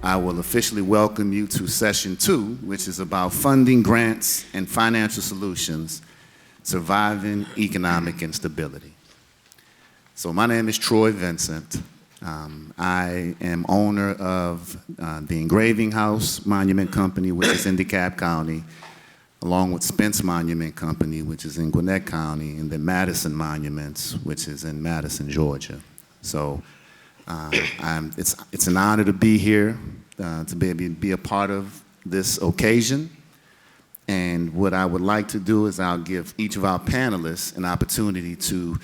I will officially welcome you to session 2, which is about funding grants and financial solutions, surviving economic instability. So my name is Troy Vincent. I am owner of the Engraving House Monument Company, which is in DeKalb County, along with Spence Monument Company, which is in Gwinnett County, and then Madison Monuments, which is in Madison, Georgia. So it's an honor to be here, to be a part of this occasion. And what I would like to do is I'll give each of our panelists an opportunity to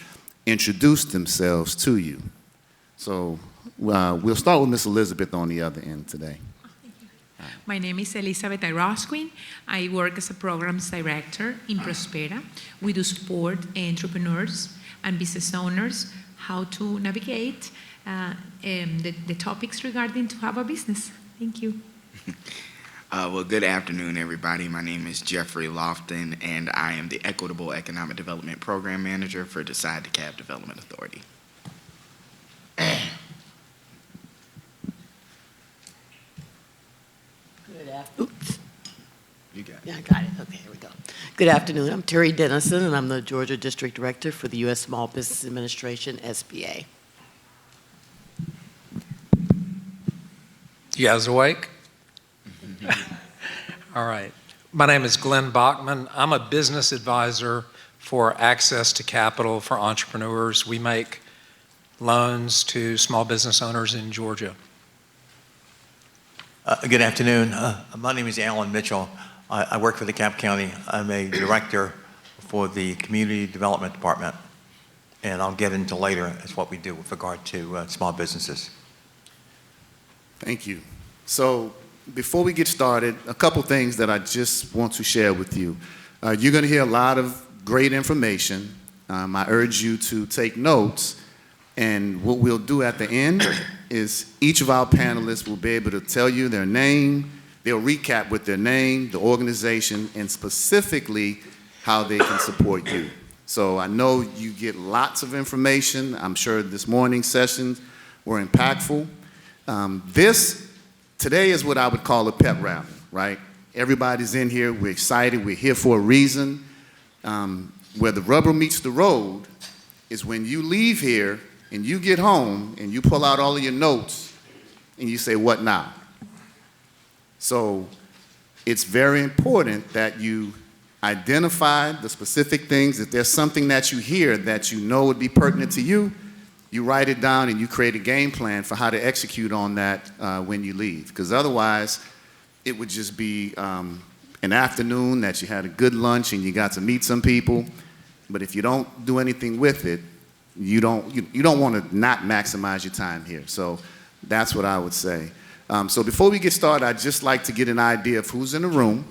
introduce themselves to you. So we'll start with Ms. Elizabeth on the other end today. My name is Elizabeth Irosquin. I work as a programs director in Prospera. We do support entrepreneurs and business owners how to navigate the topics regarding to have a business. Thank you. Well, good afternoon, everybody. My name is Jeffrey Lofton, and I am the Equitable Economic Development Program Manager for Decide DeKalb Development Authority. Oops. You got it. Yeah, I got it. Okay, here we go. Good afternoon. I'm Terry Dennison, and I'm the Georgia District Director for the U.S. Small Business Administration, SBA. You guys awake? All right. My name is Glenn Bachman. I'm a business advisor for access to capital for entrepreneurs. We make loans to small business owners in Georgia. Good afternoon. My name is Alan Mitchell. I work for DeKalb County. I'm a director for the Community Development Department, and I'll get into later as what we do with regard to small businesses. Thank you. So before we get started, a couple things that I just want to share with you. You're going to hear a lot of great information. I urge you to take notes. And what we'll do at the end is each of our panelists will be able to tell you their name. They'll recap with their name, the organization, and specifically how they can support you. So I know you get lots of information. I'm sure this morning's sessions were impactful. Today is what I would call a pep rally, right? Everybody's in here. We're excited. We're here for a reason. Where the rubber meets the road is when you leave here and you get home and you pull out all of your notes and you say, what now? So it's very important that you identify the specific things. If there's something that you hear that you know would be pertinent to you, you write it down and you create a game plan for how to execute on that when you leave. Because otherwise, it would just be an afternoon that you had a good lunch and you got to meet some people. But if you don't do anything with it, you don't want to not maximize your time here. So that's what I would say. So before we get started, I'd just like to get an idea of who's in the room.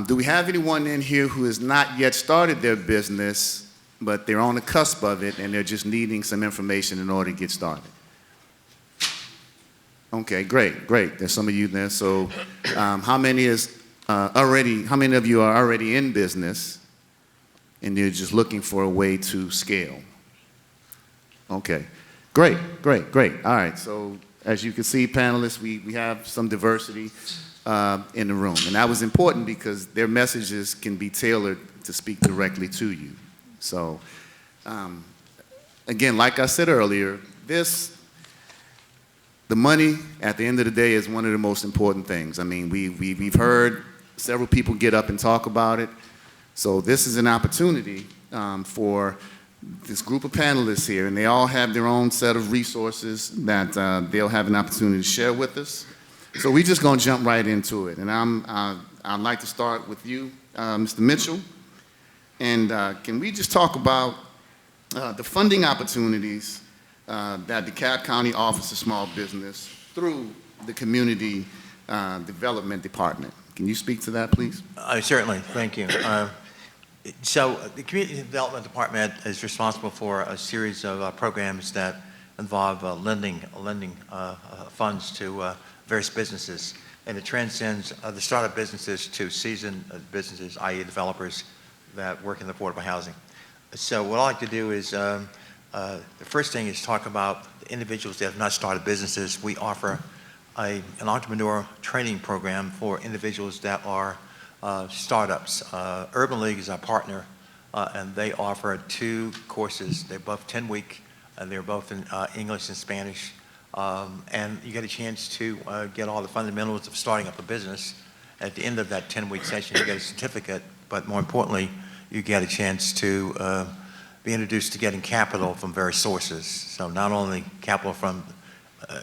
Do we have anyone in here who has not yet started their business, but they're on the cusp of it and they're just needing some information in order to get started? Okay, great. There's some of you there. So how many of you are already in business and you're just looking for a way to scale? Okay, great. All right, so as you can see, panelists, we have some diversity in the room. And that was important because their messages can be tailored to speak directly to you. So, again, like I said earlier, the money at the end of the day is one of the most important things. I mean, we've heard several people get up and talk about it. So this is an opportunity for this group of panelists here, and they all have their own set of resources that they'll have an opportunity to share with us. So we're just going to jump right into it. And I'd like to start with you, Mr. Mitchell. And can we just talk about the funding opportunities that DeKalb County offers to small business through the Community Development Department? Can you speak to that, please? Certainly, thank you. So the Community Development Department is responsible for a series of programs that involve lending funds to various businesses, and it transcends the startup businesses to seasoned businesses, i.e. developers that work in affordable housing. So what I like to do is, the first thing is talk about the individuals that have not started businesses. We offer an entrepreneur training program for individuals that are startups. Urban League is our partner, and they offer 2 courses. They're both 10-week, and they're both in English and Spanish. And you get a chance to get all the fundamentals of starting up a business. At the end of that 10-week session, you get a certificate, but more importantly, you get a chance to be introduced to getting capital from various sources. So not only capital from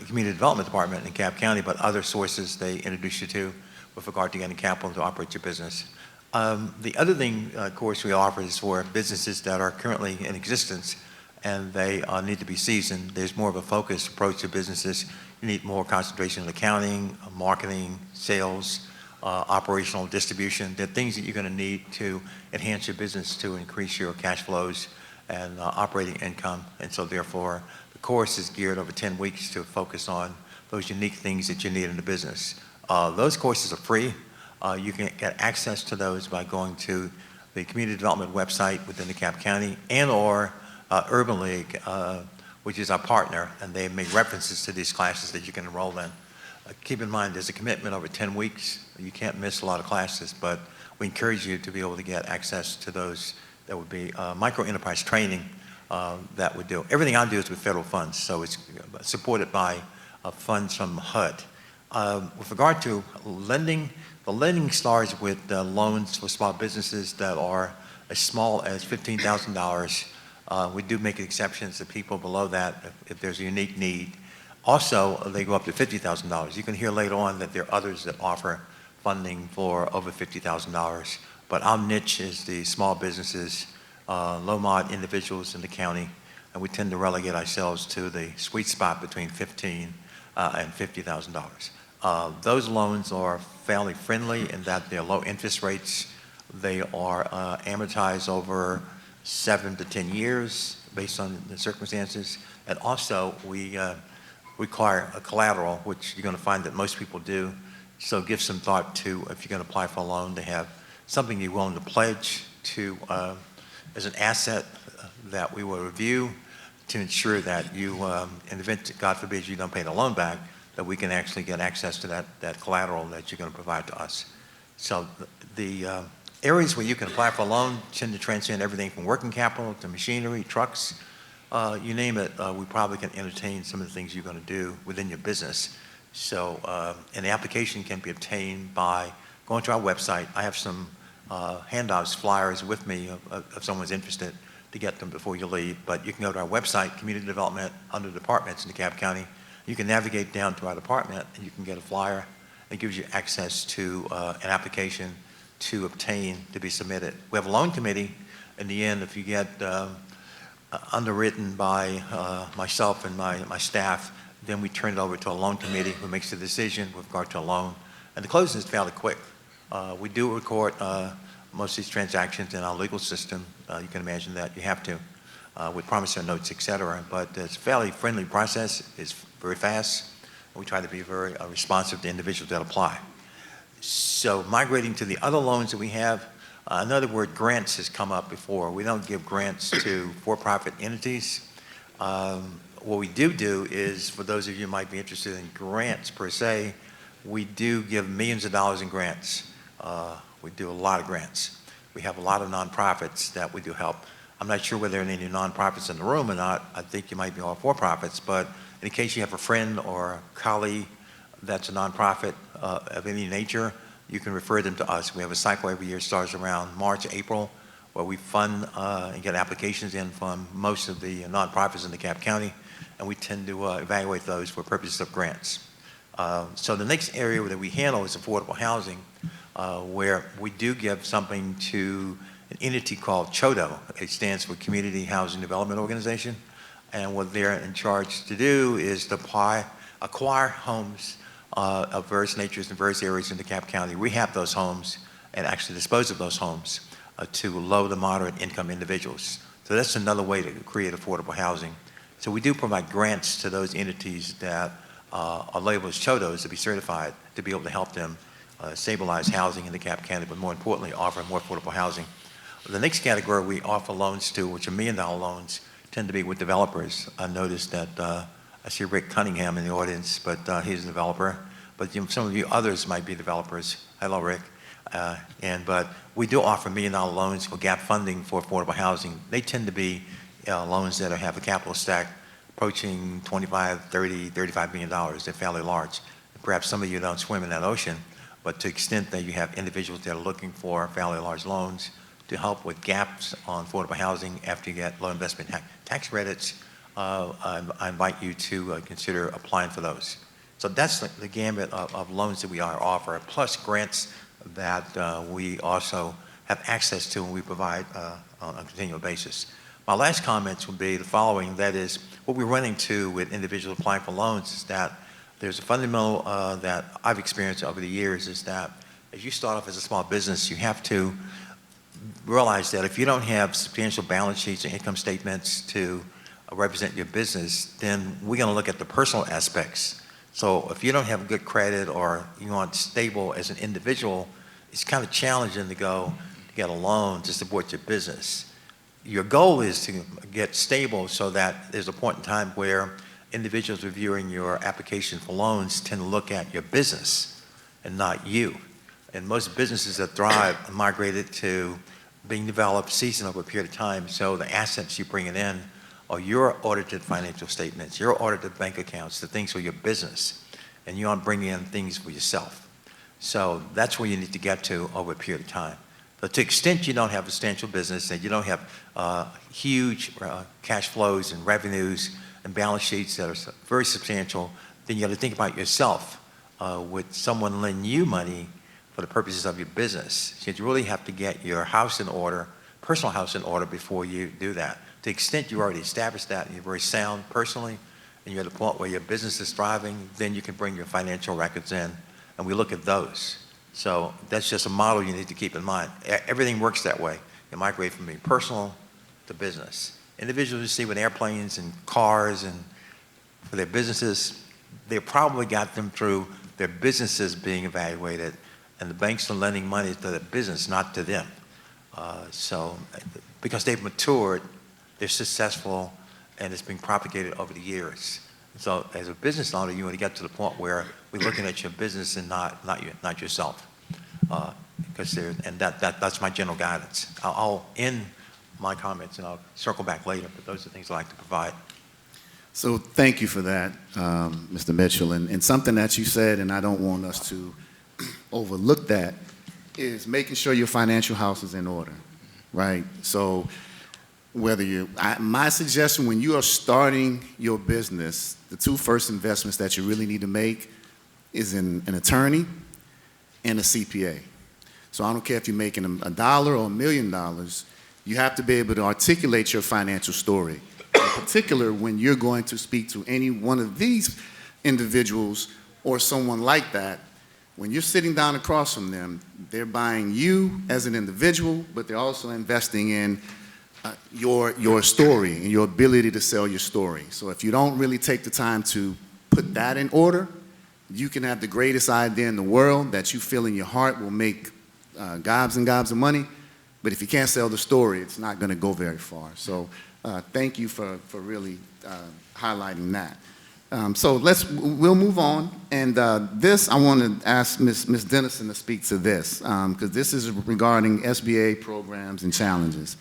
Community Development Department in DeKalb County, but other sources they introduce you to with regard to getting capital to operate your business. The other thing, of course, we offer is for businesses that are currently in existence and they need to be seasoned. There's more of a focused approach to businesses. You need more concentration in accounting, marketing, sales, operational distribution. They're things that you're going to need to enhance your business to increase your cash flows and operating income. And so therefore, the course is geared over 10 weeks to focus on those unique things that you need in the business. Those courses are free. You can get access to those by going to the Community Development website within DeKalb County and or Urban League, which is our partner, and they make references to these classes that you can enroll in. Keep in mind, there's a commitment over 10 weeks. You can't miss a lot of classes, but we encourage you to be able to get access to those. That would be micro-enterprise training that would do. Everything I do is with federal funds, so it's supported by funds from HUD. With regard to lending, the lending starts with loans for small businesses that are as small as $15,000. We do make exceptions to people below that if there's a unique need. Also, they go up to $50,000. You can hear later on that there are others that offer funding for over $50,000. But our niche is the small businesses, low-mod individuals in the county, and we tend to relegate ourselves to the sweet spot between $15,000 and $50,000. Those loans are fairly friendly in that they're low interest rates. They are amortized over 7 to 10 years based on the circumstances. And also, we require a collateral, which you're going to find that most people do. So give some thought to, if you're going to apply for a loan, to have something you're willing to pledge to as an asset that we will review to ensure that you, in the event, God forbid, you don't pay the loan back, that we can actually get access to that collateral that you're going to provide to us. So the areas where you can apply for a loan tend to transcend everything from working capital to machinery, trucks, you name it. We probably can entertain some of the things you're going to do within your business. So, and the application can be obtained by going to our website. I have some handouts, flyers with me if someone's interested to get them before you leave. But you can go to our website, Community Development, under departments in DeKalb County. You can navigate down to our department and you can get a flyer. It gives you access to an application to obtain, to be submitted. We have a loan committee. In the end, if you get underwritten by myself and my staff, then we turn it over to a loan committee who makes the decision with regard to a loan. And the closing is fairly quick. We do record most of these transactions in our legal system. You can imagine that you have to, with promissory notes, et cetera. But it's a fairly friendly process. It's very fast. We try to be very responsive to individuals that apply. So migrating to the other loans that we have, another word, grants, has come up before. We don't give grants to for-profit entities. What we do is, for those of you who might be interested in grants per se, we do give millions of dollars in grants. We do a lot of grants. We have a lot of nonprofits that we do help. I'm not sure whether there are any nonprofits in the room or not. I think you might be all for-profits, but in case you have a friend or a colleague that's a nonprofit of any nature, you can refer them to us. We have a cycle every year, starts around March, April, where we fund and get applications in from most of the nonprofits in DeKalb County, and we tend to evaluate those for purposes of grants. So the next area that we handle is affordable housing, where we do give something to an entity called CHODO. It stands for Community Housing Development Organization. And what they're in charge to do is to acquire homes of various natures in various areas in DeKalb County, rehab those homes, and actually dispose of those homes to low to moderate income individuals. So that's another way to create affordable housing. So we do provide grants to those entities that are labeled as CHODOs to be certified to be able to help them stabilize housing in DeKalb County, but more importantly, offer more affordable housing. The next category we offer loans to, which are $1 million loans, tend to be with developers. I noticed that I see Rick Cunningham in the audience, but he's a developer. But some of you others might be developers. Hello, Rick. But we do offer $1 million loans for gap funding for affordable housing. They tend to be loans that have a capital stack approaching $25, $30, $35 million. They're fairly large. Perhaps some of you don't swim in that ocean, but to the extent that you have individuals that are looking for fairly large loans to help with gaps on affordable housing after you get low investment tax credits, I invite you to consider applying for those. So that's the gambit of loans that we offer, plus grants that we also have access to and we provide on a continual basis. My last comments would be the following, that is, what we run into with individuals applying for loans is that there's a fundamental that I've experienced over the years is that as you start off as a small business, you have to realize that if you don't have substantial balance sheets and income statements to represent your business, then we're going to look at the personal aspects. So if you don't have good credit or you aren't stable as an individual, it's kind of challenging to go to get a loan to support your business. Your goal is to get stable so that there's a point in time where individuals reviewing your application for loans tend to look at your business and not you. And most businesses that thrive are migrated to being developed, seasoned over a period of time, so the assets you bring in are your audited financial statements, your audited bank accounts, the things for your business, and you aren't bringing in things for yourself. So that's where you need to get to over a period of time. But to the extent you don't have a substantial business and you don't have huge cash flows and revenues and balance sheets that are very substantial, then you got to think about yourself. Would someone lend you money for the purposes of your business? So you really have to get your house in order, personal house in order before you do that. To the extent you already established that and you're very sound personally and you're at a point where your business is thriving, then you can bring your financial records in and we look at those. So that's just a model you need to keep in mind. Everything works that way. You migrate from being personal to business. Individuals you see with airplanes and cars and for their businesses, they probably got them through their businesses being evaluated and the banks are lending money to the business, not to them. So because they've matured, they're successful and it's been propagated over the years. So as a business owner, you want to get to the point where we're looking at your business and not yourself. That's my general guidance. I'll end my comments and I'll circle back later, but those are things I like to provide. So thank you for that, Mr. Mitchell. And something that you said, and I don't want us to overlook that, is making sure your financial house is in order, right? So my suggestion when you are starting your business, the two first investments that you really need to make is in an attorney and a CPA. So I don't care if you're making $1 or $1 million, you have to be able to articulate your financial story. In particular, when you're going to speak to any one of these individuals or someone like that, when you're sitting down across from them, they're buying you as an individual, but they're also investing in your story and your ability to sell your story. So if you don't really take the time to put that in order, you can have the greatest idea in the world that you feel in your heart will make gobs and gobs of money, but if you can't sell the story, it's not going to go very far. So thank you for really highlighting that. So we'll move on, and this I want to ask Ms. Dennison to speak to this, because this is regarding SBA programs and challenges.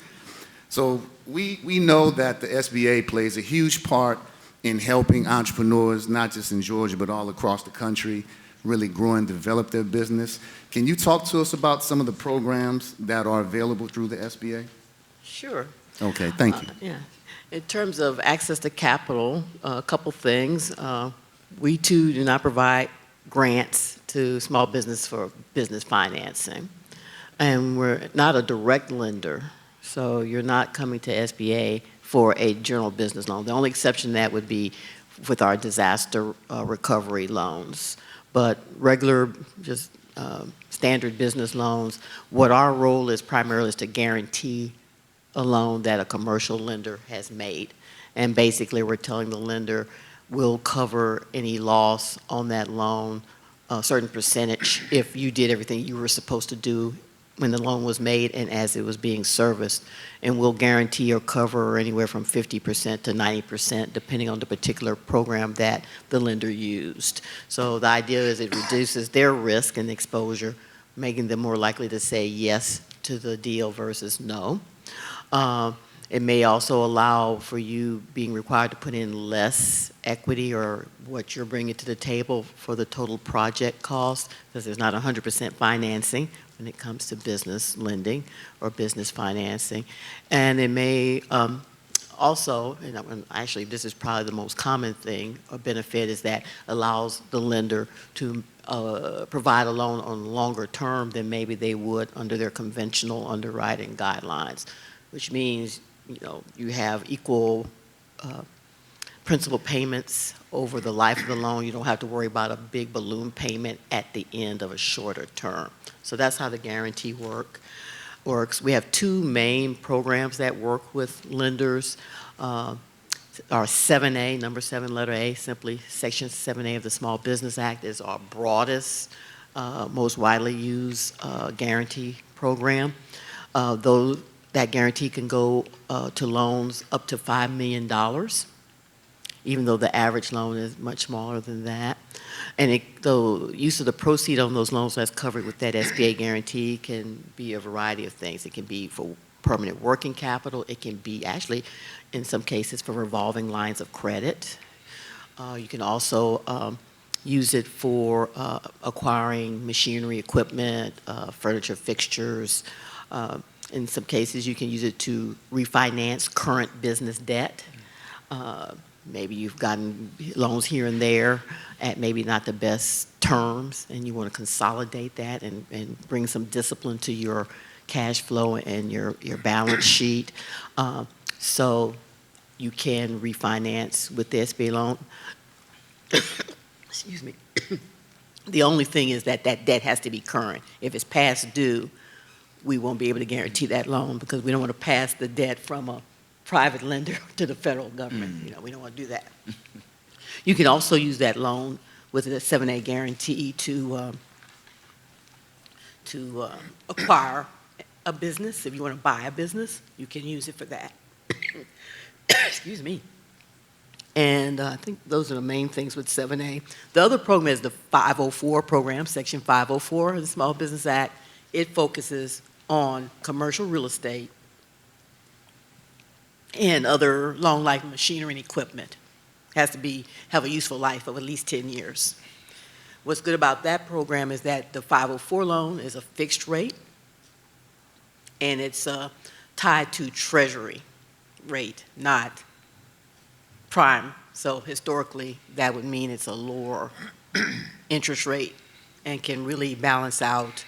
So we know that the SBA plays a huge part in helping entrepreneurs, not just in Georgia, but all across the country, really grow and develop their business. Can you talk to us about some of the programs that are available through the SBA? Sure. Okay, thank you. Yeah. In terms of access to capital, a couple things. We too do not provide grants to small business for business financing. And we're not a direct lender, so you're not coming to SBA for a general business loan. The only exception to that would be with our disaster recovery loans. But regular, just standard business loans, what our role is primarily is to guarantee a loan that a commercial lender has made. And basically, we're telling the lender we'll cover any loss on that loan, a certain percentage, if you did everything you were supposed to do when the loan was made and as it was being serviced, and will guarantee or cover anywhere from 50% to 90%, depending on the particular program that the lender used. So the idea is it reduces their risk and exposure, making them more likely to say yes to the deal versus no. It may also allow for you being required to put in less equity or what you're bringing to the table for the total project cost, because there's not 100% financing when it comes to business lending or business financing. And it may also, and actually this is probably the most common thing or benefit, is that allows the lender to provide a loan on longer term than maybe they would under their conventional underwriting guidelines, which means you have equal principal payments over the life of the loan. You don't have to worry about a big balloon payment at the end of a shorter term. So that's how the guarantee works. We have two main programs that work with lenders. Our 7A, number 7, letter A, simply Section 7A of the Small Business Act is our broadest, most widely used guarantee program. That guarantee can go to loans up to $5 million, even though the average loan is much smaller than that. And the use of the proceed on those loans that's covered with that SBA guarantee can be a variety of things. It can be for permanent working capital. It can be actually, in some cases, for revolving lines of credit. You can also use it for acquiring machinery, equipment, furniture, fixtures. In some cases, you can use it to refinance current business debt. Maybe you've gotten loans here and there at maybe not the best terms, and you want to consolidate that and bring some discipline to your cash flow and your balance sheet. So you can refinance with the SBA loan. Excuse me. The only thing is that debt has to be current. If it's past due, we won't be able to guarantee that loan because we don't want to pass the debt from a private lender to the federal government. We don't want to do that. You can also use that loan with a 7A guarantee to acquire a business. If you want to buy a business, you can use it for that. Excuse me. And I think those are the main things with 7A. The other program is the 504 program, Section 504 of the Small Business Act. It focuses on commercial real estate and other long life machinery and equipment. Has to have a useful life of at least 10 years. What's good about that program is that the 504 loan is a fixed rate, and it's tied to Treasury rate, not prime. So historically, that would mean it's a lower interest rate and can really balance out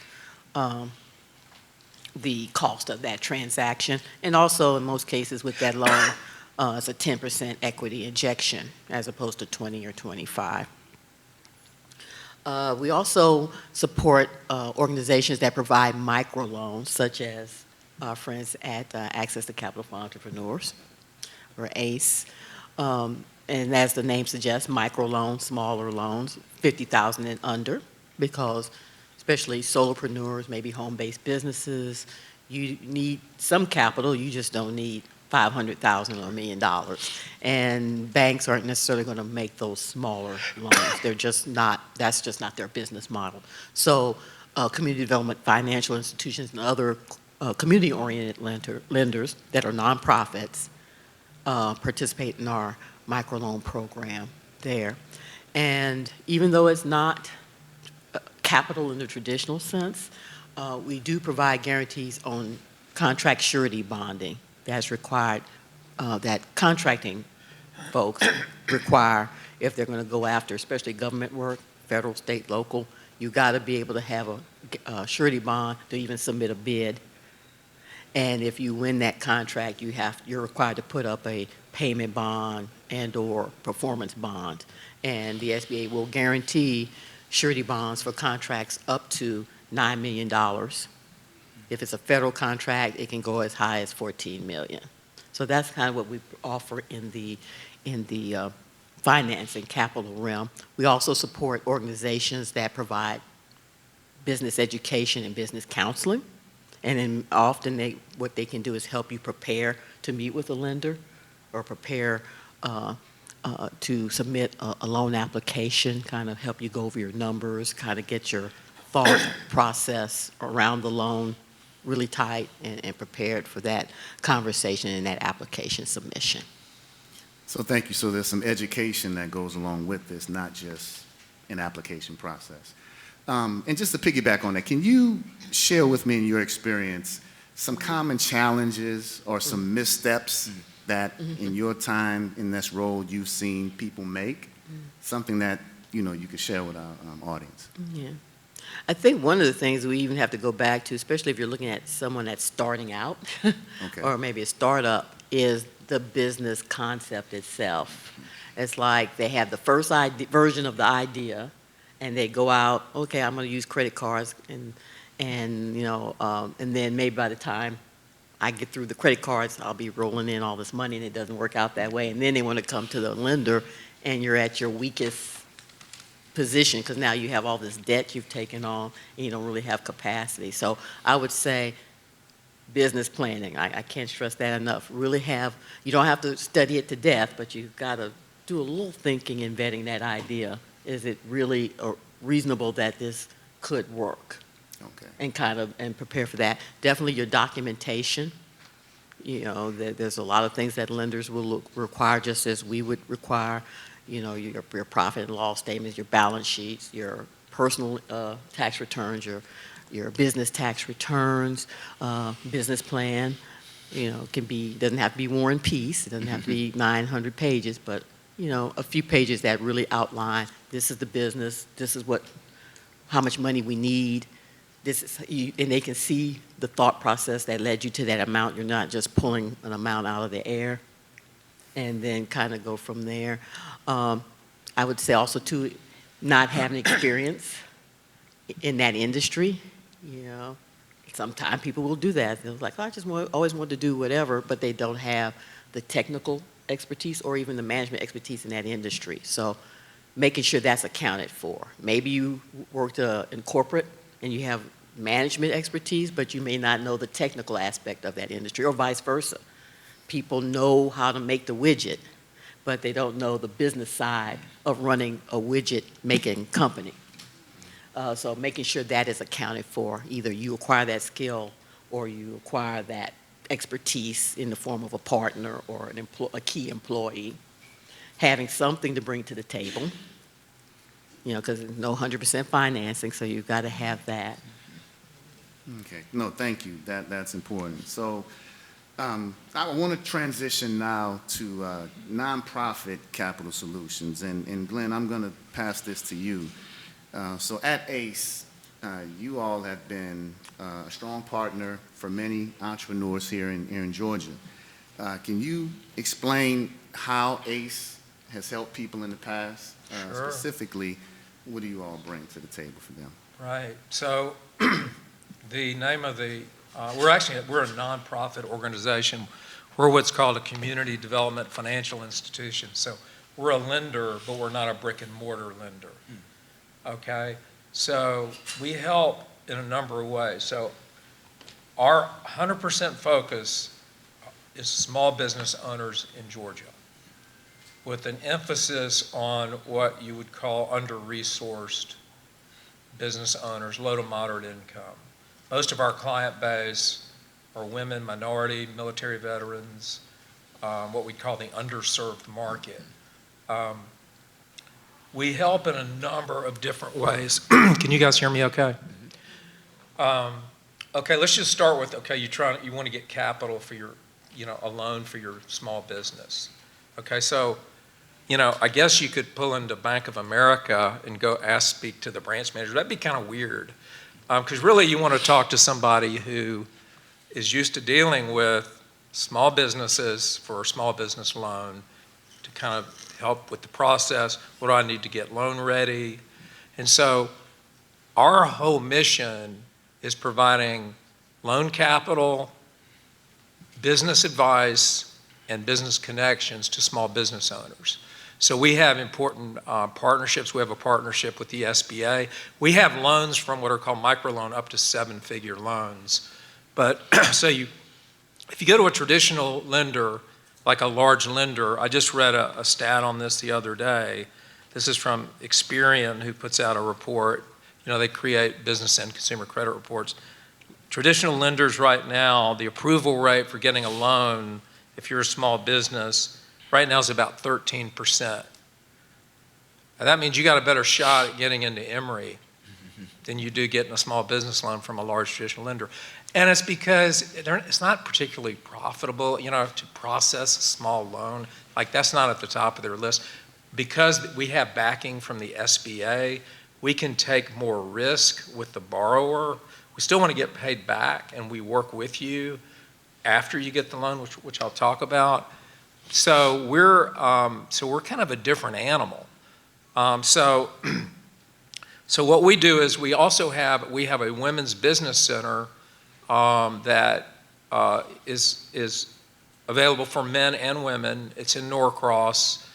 the cost of that transaction. And also, in most cases with that loan, it's a 10% equity injection as opposed to 20 or 25. We also support organizations that provide microloans, such as our friends at Access to Capital for Entrepreneurs, or ACE. And as the name suggests, microloans, smaller loans, $50,000 and under, because especially solopreneurs, maybe home-based businesses, you need some capital, you just don't need $500,000 or $1 million. And banks aren't necessarily going to make those smaller loans. They're just not, that's just not their business model. So community development financial institutions and other community-oriented lenders that are nonprofits participate in our microloan program there. And even though it's not capital in the traditional sense, we do provide guarantees on contract surety bonding. That's required, that contracting folks require if they're going to go after, especially government work, federal, state, local. You got to be able to have a surety bond to even submit a bid. And if you win that contract, you're required to put up a payment bond and/or performance bond. And the SBA will guarantee surety bonds for contracts up to $9 million. If it's a federal contract, it can go as high as $14 million. So that's kind of what we offer in the finance and capital realm. We also support organizations that provide business education and business counseling. And then often what they can do is help you prepare to meet with a lender or prepare to submit a loan application, kind of help you go over your numbers, kind of get your thought process around the loan really tight and prepared for that conversation and that application submission. So thank you. So there's some education that goes along with this, not just an application process. And just to piggyback on that, can you share with me in your experience some common challenges or some missteps that in your time in this role you've seen people make? Something that, you know, you could share with our audience. Yeah. I think one of the things we even have to go back to, especially if you're looking at someone that's starting out Okay. or maybe a startup, is the business concept itself. It's like they have the first version of the idea, and they go out, okay, I'm going to use credit cards, and you know, and then maybe by the time I get through the credit cards, I'll be rolling in all this money, and it doesn't work out that way. And then they want to come to the lender, and you're at your weakest position because now you have all this debt you've taken on, and you don't really have capacity. So I would say business planning. I can't stress that enough. Really you don't have to study it to death, but you've got to do a little thinking and vetting that idea. Is it really reasonable that this could work? Okay. And prepare for that. Definitely your documentation. You know, there's a lot of things that lenders will require, just as we would require. You know, your profit and loss statements, your balance sheets, your personal tax returns, your business tax returns, business plan. You know, doesn't have to be War and Peace. It doesn't have to be 900 pages, but you know, a few pages that really outline this is the business, this is how much money we need. And they can see the thought process that led you to that amount. You're not just pulling an amount out of the air, and then kind of go from there. I would say also too, not having experience in that industry. You know, sometimes people will do that. They're like, oh, I just always want to do whatever, but they don't have the technical expertise or even the management expertise in that industry. So making sure that's accounted for. Maybe you worked in corporate and you have management expertise, but you may not know the technical aspect of that industry, or vice versa. People know how to make the widget, but they don't know the business side of running a widget-making company. So making sure that is accounted for. Either you acquire that skill or you acquire that expertise in the form of a partner or a key employee. Having something to bring to the table, you know, because there's no 100% financing, so you've got to have that. Okay. No, thank you. That's important. So I want to transition now to nonprofit capital solutions. And Glenn, I'm going to pass this to you. So at ACE, you all have been a strong partner for many entrepreneurs here in Georgia. Can you explain how ACE has helped people in the past? Sure. Specifically, what do you all bring to the table for them? Right. So the name of we're a nonprofit organization. We're what's called a community development financial institution. So we're a lender, but we're not a brick and mortar lender. Okay? So we help in a number of ways. So our 100% focus is small business owners in Georgia, with an emphasis on what you would call under-resourced business owners, low to moderate income. Most of our client base are women, minority, military veterans, what we call the underserved market. We help in a number of different ways. Can you guys hear me okay? Okay, let's just start with, okay, you want to get capital for your, a loan for your small business. Okay, so, I guess you could pull into Bank of America and go speak to the branch manager. That'd be kind of weird. Because really you want to talk to somebody who is used to dealing with small businesses for a small business loan to kind of help with the process. What do I need to get loan ready? And so our whole mission is providing loan capital, business advice, and business connections to small business owners. So we have important partnerships. We have a partnership with the SBA. We have loans from what are called microloan up to 7-figure loans But so if you go to a traditional lender, like a large lender, I just read a stat on this the other day. This is from Experian, who puts out a report. You know, they create business and consumer credit reports. Traditional lenders right now, the approval rate for getting a loan, if you're a small business, right now is about 13%. And that means you got a better shot at getting into Emory than you do getting a small business loan from a large traditional lender. And it's because it's not particularly profitable, you know, to process a small loan. Like, that's not at the top of their list. Because we have backing from the SBA, we can take more risk with the borrower. We still want to get paid back, and we work with you after you get the loan, which I'll talk about. So we're kind of a different animal. So what we do is we have a women's business center that is available for men and women. It's in Norcross.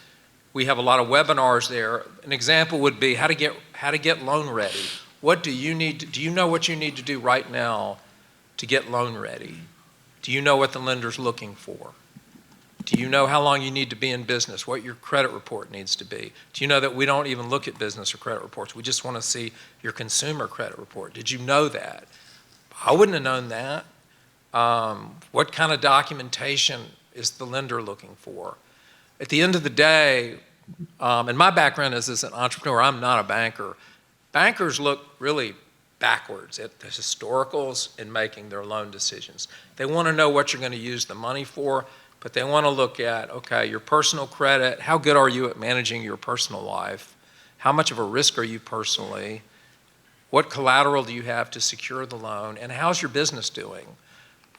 We have a lot of webinars there. An example would be how to get loan ready. What do you need? Do you know what you need to do right now to get loan ready? Do you know what the lender's looking for? Do you know how long you need to be in business, what your credit report needs to be? Do you know that we don't even look at business or credit reports? We just want to see your consumer credit report. Did you know that? I wouldn't have known that. What kind of documentation is the lender looking for? At the end of the day, and my background is as an entrepreneur, I'm not a banker. Bankers look really backwards at the historicals in making their loan decisions. They want to know what you're going to use the money for, but they want to look at, okay, your personal credit, how good are you at managing your personal life? How much of a risk are you personally? What collateral do you have to secure the loan? And how's your business doing?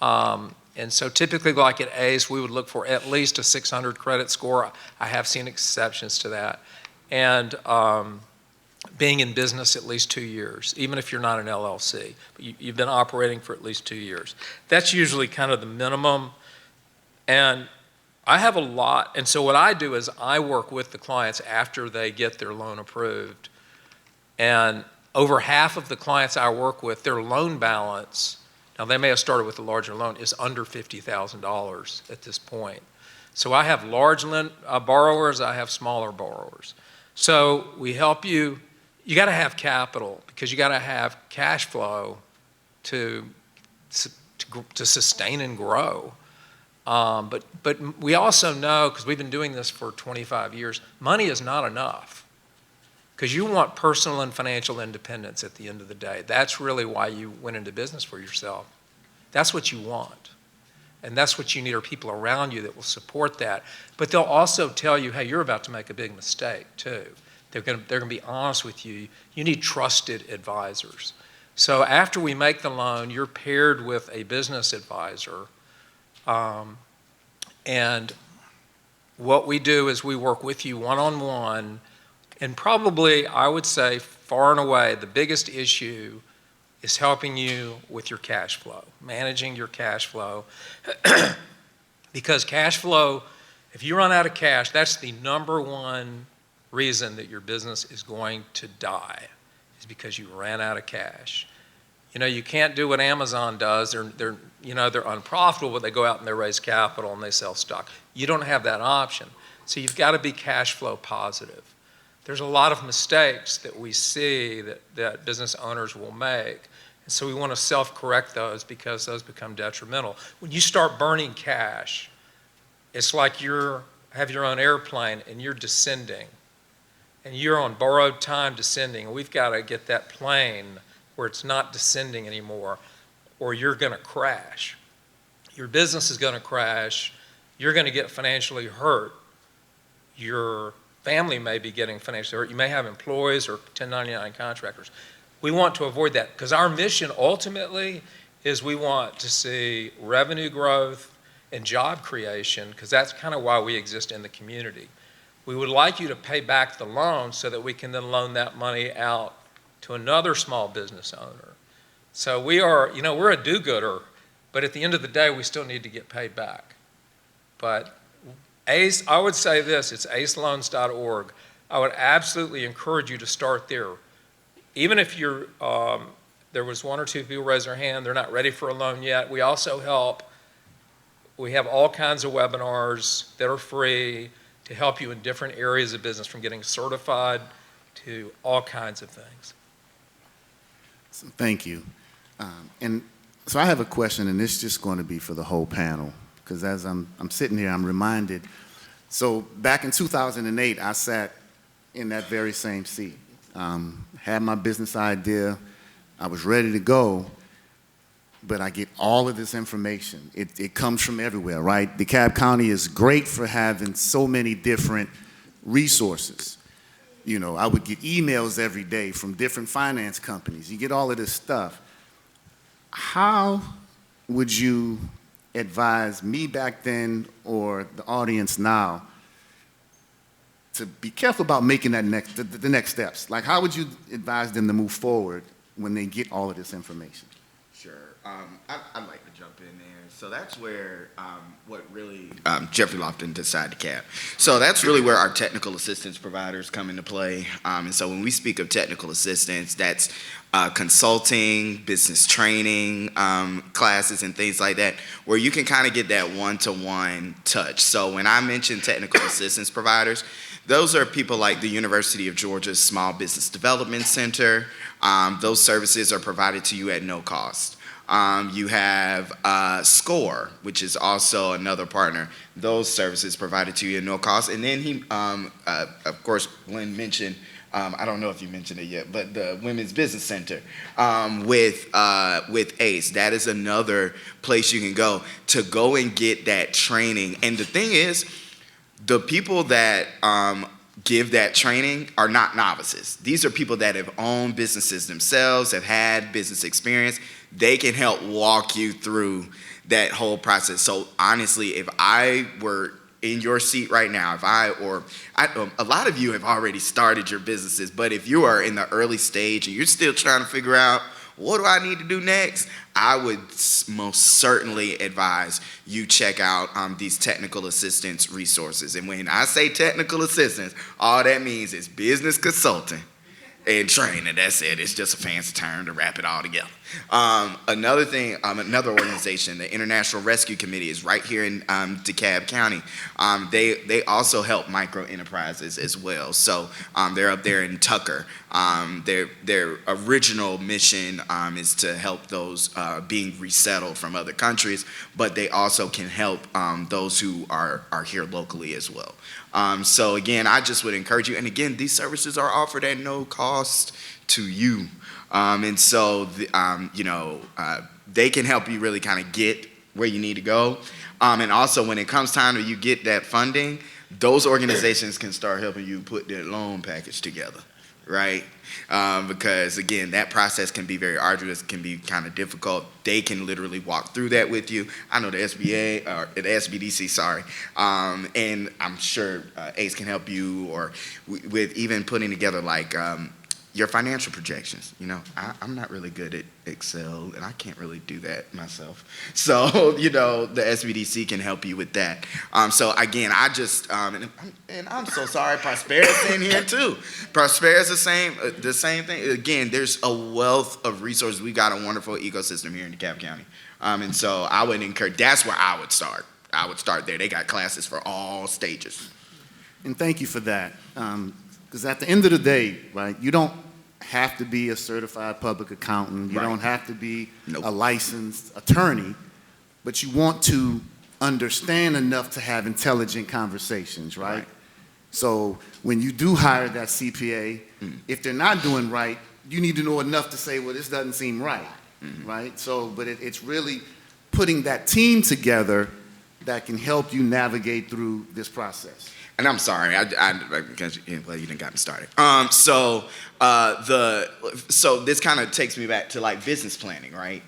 And so typically, like at ACE, we would look for at least a 600 credit score. I have seen exceptions to that. And being in business at least 2 years, even if you're not an LLC. But you've been operating for at least 2 years. That's usually kind of the minimum. And I have a lot. And so what I do is I work with the clients after they get their loan approved. And over half of the clients I work with, their loan balance, now they may have started with a larger loan, is under $50,000 at this point. So I have large borrowers, I have smaller borrowers. So we help you. You got to have capital because you got to have cash flow to sustain and grow. But we also know, because we've been doing this for 25 years, money is not enough. Because you want personal and financial independence at the end of the day. That's really why you went into business for yourself. That's what you want. And that's what you need are people around you that will support that. But they'll also tell you, hey, you're about to make a big mistake too. They're going to be honest with you. You need trusted advisors. So after we make the loan, you're paired with a business advisor. And what we do is we work with you one-on-one. And probably, I would say, far and away, the biggest issue is helping you with your cash flow, managing your cash flow. Because cash flow, if you run out of cash, that's the number one reason that your business is going to die, is because you ran out of cash. You know, you can't do what Amazon does. They're unprofitable, but they go out and they raise capital and they sell stock. You don't have that option. So you've got to be cash flow positive. There's a lot of mistakes that we see that business owners will make. And so we want to self-correct those because those become detrimental. When you start burning cash, it's like you have your own airplane and you're descending. And you're on borrowed time descending. And we've got to get that plane where it's not descending anymore, or you're going to crash. Your business is going to crash. You're going to get financially hurt. Your family may be getting financially hurt. You may have employees or 1099 contractors. We want to avoid that because our mission ultimately is we want to see revenue growth and job creation because that's kind of why we exist in the community. We would like you to pay back the loan so that we can then loan that money out to another small business owner. So we're a do-gooder, but at the end of the day, we still need to get paid back. But ACE, I would say this, it's aceloans.org. I would absolutely encourage you to start there. Even if you're there was one or two people raise their hand, they're not ready for a loan yet. We also help, we have all kinds of webinars that are free to help you in different areas of business, from getting certified to all kinds of things. So thank you. And so I have a question, and it's just going to be for the whole panel, because as I'm sitting here, I'm reminded. So back in 2008, I sat in that very same seat, had my business idea, I was ready to go, but I get all of this information. It comes from everywhere, right? DeKalb County is great for having so many different resources. You know, I would get emails every day from different finance companies. You get all of this stuff. How would you advise me back then, or the audience now, to be careful about making that the next steps? Like, how would you advise them to move forward when they get all of this information? Sure. I'd like to jump in there. So that's where what really Jeffrey Lofton, Decide DeKalb. So that's really where our technical assistance providers come into play. And so when we speak of technical assistance, that's consulting, business training, classes and things like that, where you can kind of get that one-to-one touch. So when I mention technical assistance providers, those are people like the University of Georgia's Small Business Development Center. Those services are provided to you at no cost. You have SCORE, which is also another partner. Those services provided to you at no cost. And then he, of course, Glenn mentioned, I don't know if you mentioned it yet, but the Women's Business Center with ACE. That is another place you can go and get that training. And the thing is, the people that give that training are not novices. These are people that have owned businesses themselves, have had business experience. They can help walk you through that whole process. So honestly, if I were in your seat right now, a lot of you have already started your businesses, but if you are in the early stage and you're still trying to figure out, what do I need to do next? I would most certainly advise you check out these technical assistance resources. And when I say technical assistance, all that means is business consulting and training. That's it. It's just a fancy term to wrap it all together. Another thing, another organization, the International Rescue Committee, is right here in DeKalb County. They also help micro enterprises as well. So they're up there in Tucker. Their original mission is to help those being resettled from other countries, but they also can help those who are here locally as well. So again, I just would encourage you, and again, these services are offered at no cost to you. And so, they can help you really kind of get where you need to go. And also, when it comes time to you get that funding, those organizations can start helping you put that loan package together, right? Because, again, that process can be very arduous, can be kind of difficult. They can literally walk through that with you. I know the SBA, or the SBDC, sorry, and I'm sure ACE can help you, or with even putting together, like, your financial projections. You know, I'm not really good at Excel, and I can't really do that myself. So, the SBDC can help you with that. So again, I just, and I'm so sorry, Prospera's in here too. Prospera's the same thing. Again, there's a wealth of resources. We got a wonderful ecosystem here in DeKalb County. And so I would encourage, that's where I would start. I would start there. They got classes for all stages. And thank you for that. Because at the end of the day, right, you don't have to be a certified public accountant. You don't have to be a licensed attorney, but you want to understand enough to have intelligent conversations, right? So when you do hire that CPA, if they're not doing right, you need to know enough to say, well, this doesn't seem right, right? So, but it's really putting that team together that can help you navigate through this process. And I'm sorry, because you didn't got me started. So this kind of takes me back to like business planning, right?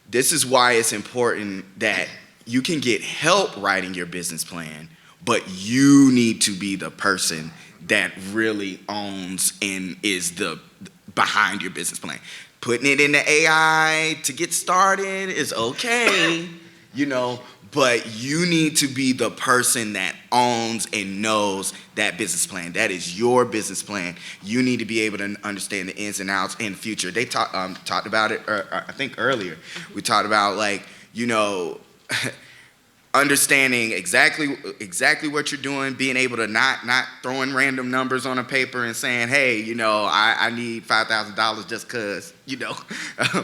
This is why it's important that you can get help writing your business plan, but you need to be the person that really owns and is the behind your business plan. Putting it in the AI to get started is okay. you know, but you need to be the person that owns and knows that business plan. That is your business plan. You need to be able to understand the ins and outs in the future. They talked about it, I think earlier. We talked about, like, you know, understanding exactly what you're doing, being able to not throwing random numbers on a paper and saying, hey, you know, I need $5,000 just cause, you know,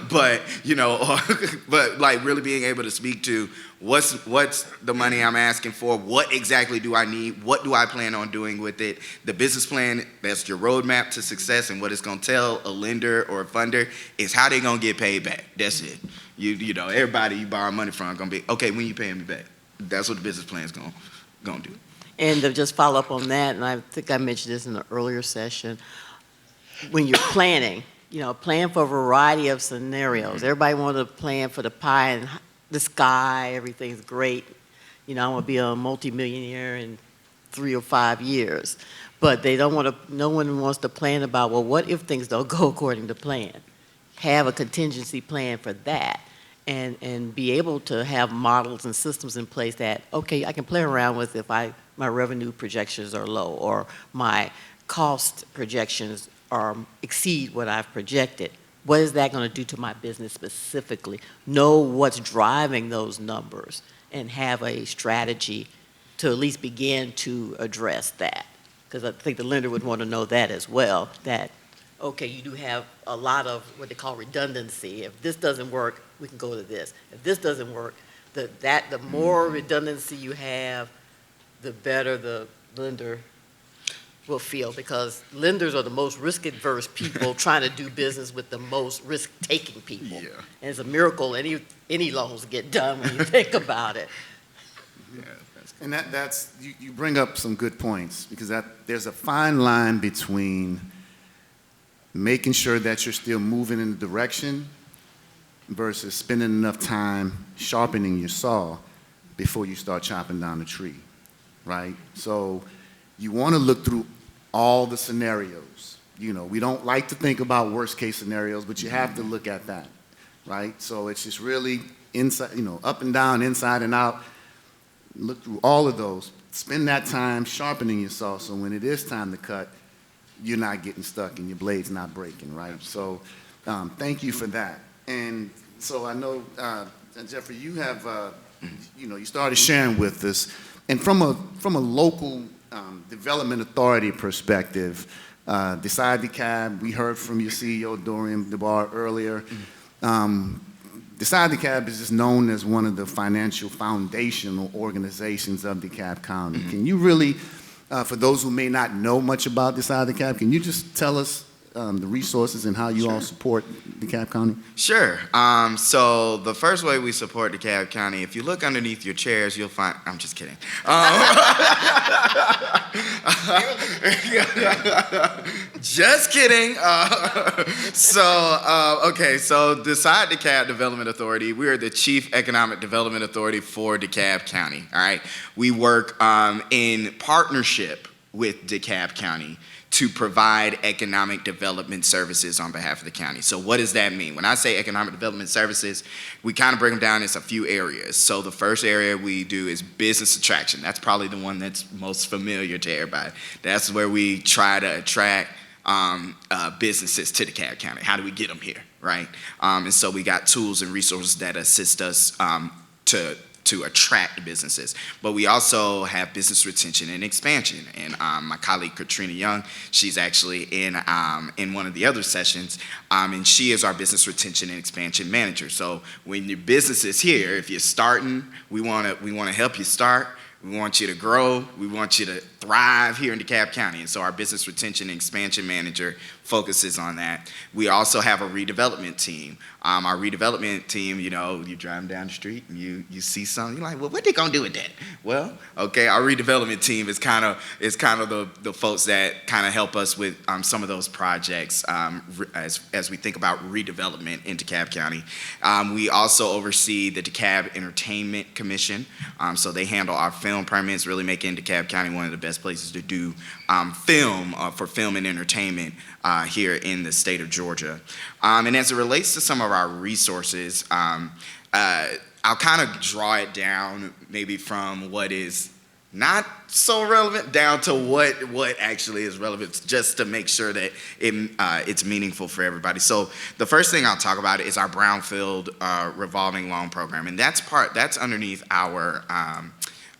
but, you know, but like really being able to speak to what's the money I'm asking for, what exactly do I need, what do I plan on doing with it, the business plan, that's your roadmap to success, and what it's gonna tell a lender or a funder is how they gonna get paid back. That's it. You know, everybody you borrow money from gonna be, okay, when you paying me back? That's what the business plan is gonna do. And to just follow up on that, and I think I mentioned this in the earlier session, when you're planning, you know, plan for a variety of scenarios. Everybody wants to plan for the pie in the sky, everything's great. You know, I want to be a multimillionaire in 3 or 5 years. But they don't want to, no one wants to plan about, well, what if things don't go according to plan? Have a contingency plan for that. And be able to have models and systems in place that, okay, I can play around with if my revenue projections are low or my cost projections exceed what I've projected. What is that going to do to my business specifically? Know what's driving those numbers and have a strategy to at least begin to address that. Because I think the lender would want to know that as well, that, okay, you do have a lot of what they call redundancy. If this doesn't work, we can go to this. If this doesn't work, the more redundancy you have, the better the lender will feel, because lenders are the most risk-adverse people trying to do business with the most risk-taking people. Yeah. And it's a miracle any loans get done when you think about it. Yeah, And that's you bring up some good points, because there's a fine line between making sure that you're still moving in the direction versus spending enough time sharpening your saw before you start chopping down the tree, right? So you want to look through all the scenarios. You know, we don't like to think about worst case scenarios, but you have to look at that, right? So it's just really inside, you know, up and down, inside and out. Look through all of those. Spend that time sharpening your saw, so when it is time to cut, you're not getting stuck and your blade's not breaking, right? So thank you for that. And so I know, Jeffrey, you have, you know, you started sharing with us, and from a local development authority perspective, Decide DeKalb, we heard from your CEO, Dorian DeBar, earlier. Decide DeKalb is just known as one of the financial foundational organizations of DeKalb County. Can you really, for those who may not know much about Decide DeKalb, can you just tell us the resources and how you all support DeKalb County? Sure. So the first way we support DeKalb County, if you look underneath your chairs, you'll find, I'm just kidding. Just kidding. Okay, so Decide DeKalb Development Authority, we are the Chief Economic Development Authority for DeKalb County, all right? We work in partnership with DeKalb County to provide economic development services on behalf of the county. So what does that mean? When I say economic development services, we kind of break them down into a few areas. So the first area we do is business attraction. That's probably the one that's most familiar to everybody. That's where we try to attract businesses to DeKalb County. How do we get them here, right? And so we got tools and resources that assist us to attract businesses. But we also have business retention and expansion. And my colleague Katrina Young, she's actually in one of the other sessions, and she is our business retention and expansion manager. So when your business is here, if you're starting, we want to help you start. We want you to grow. We want you to thrive here in DeKalb County. And so our business retention and expansion manager focuses on that. We also have a redevelopment team. Our redevelopment team, you know, you drive down the street and you see something, you're like, well, what they gonna do with that? Well, okay, our redevelopment team is kind of the folks that kind of help us with some of those projects as we think about redevelopment in DeKalb County. We also oversee the DeKalb Entertainment Commission. So they handle our film permits, really making DeKalb County one of the best places to do film for film and entertainment here in the state of Georgia. And as it relates to some of our resources, I'll kind of draw it down maybe from what is not so relevant down to what actually is relevant, just to make sure that it's meaningful for everybody. So the first thing I'll talk about is our brownfield revolving loan program, and that's underneath our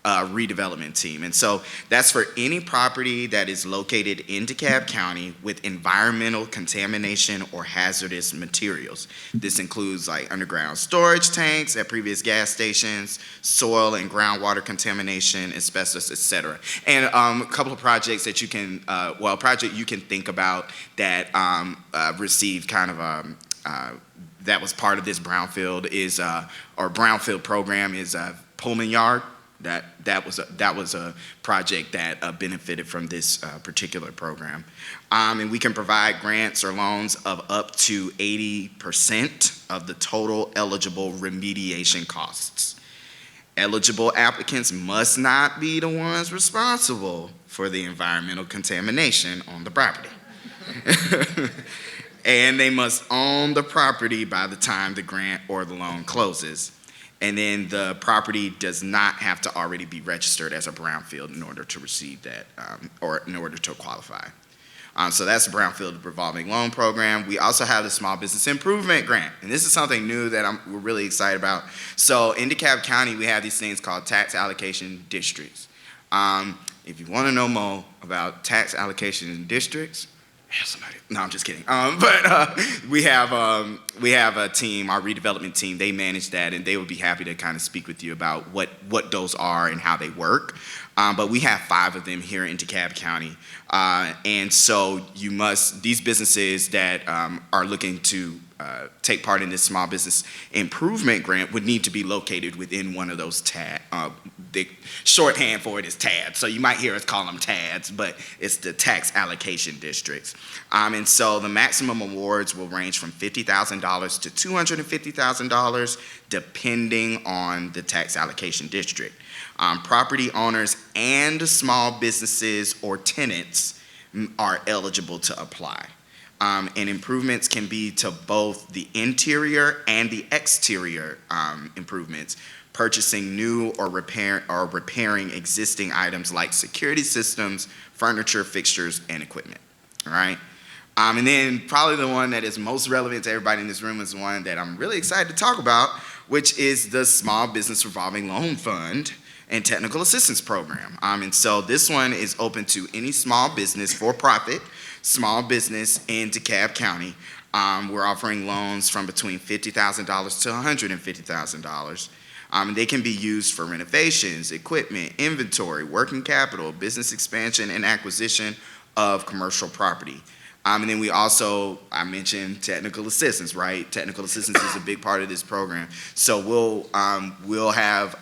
redevelopment team. And so that's for any property that is located in DeKalb County with environmental contamination or hazardous materials. This includes like underground storage tanks at previous gas stations, soil and groundwater contamination, asbestos, etc. And a couple of projects that you can, project you can think about that received kind of that was part of this brownfield is, or brownfield program is Pullman Yard. That was a project that benefited from this particular program. And we can provide grants or loans of up to 80% of the total eligible remediation costs. Eligible applicants must not be the ones responsible for the environmental contamination on the property. And they must own the property by the time the grant or the loan closes. And then the property does not have to already be registered as a brownfield in order to receive that, or in order to qualify. So that's the brownfield revolving loan program. We also have the small business improvement grant, and this is something new that we're really excited about. So in DeKalb County, we have these things called tax allocation districts. If you want to know more about tax allocation districts, somebody. No, I'm just kidding. We have a team, our redevelopment team. They manage that, and they would be happy to kind of speak with you about what those are and how they work. But we have 5 of them here in DeKalb County, and so these businesses that are looking to take part in this small business improvement grant would need to be located within one of those the shorthand for it is TADs. So you might hear us call them TADs, but it's the tax allocation districts. And so the maximum awards will range from $50,000 to $250,000, depending on the tax allocation district. Property owners and small businesses or tenants are eligible to apply. And improvements can be to both the interior and the exterior improvements, purchasing new or repairing existing items like security systems, furniture, fixtures, and equipment. All right. And then probably the one that is most relevant to everybody in this room is one that I'm really excited to talk about, which is the Small Business Revolving Loan Fund and Technical Assistance Program. And so this one is open to any small business, for-profit small business in DeKalb County. We're offering loans from between $50,000 to $150,000. And they can be used for renovations, equipment, inventory, working capital, business expansion, and acquisition of commercial property. And then we also, I mentioned technical assistance, right? Technical assistance is a big part of this program. So we'll have,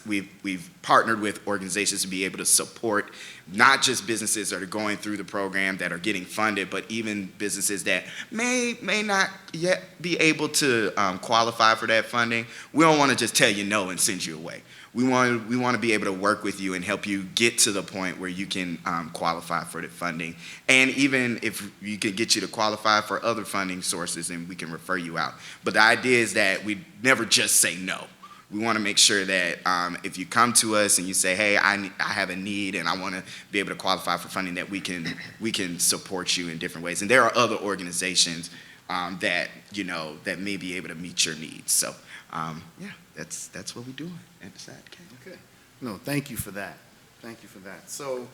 we've partnered with organizations to be able to support not just businesses that are going through the program that are getting funded, but even businesses that may not yet be able to qualify for that funding. We don't want to just tell you no and send you away. We want to be able to work with you and help you get to the point where you can qualify for the funding. And even if we could get you to qualify for other funding sources, and we can refer you out. But the idea is that we never just say no. We want to make sure that if you come to us and you say, hey, I have a need and I want to be able to qualify for funding, that we can support you in different ways. And there are other organizations that may be able to meet your needs. So that's what we're doing at Decide DeKalb. Okay. No, thank you for that. Thank you for that. So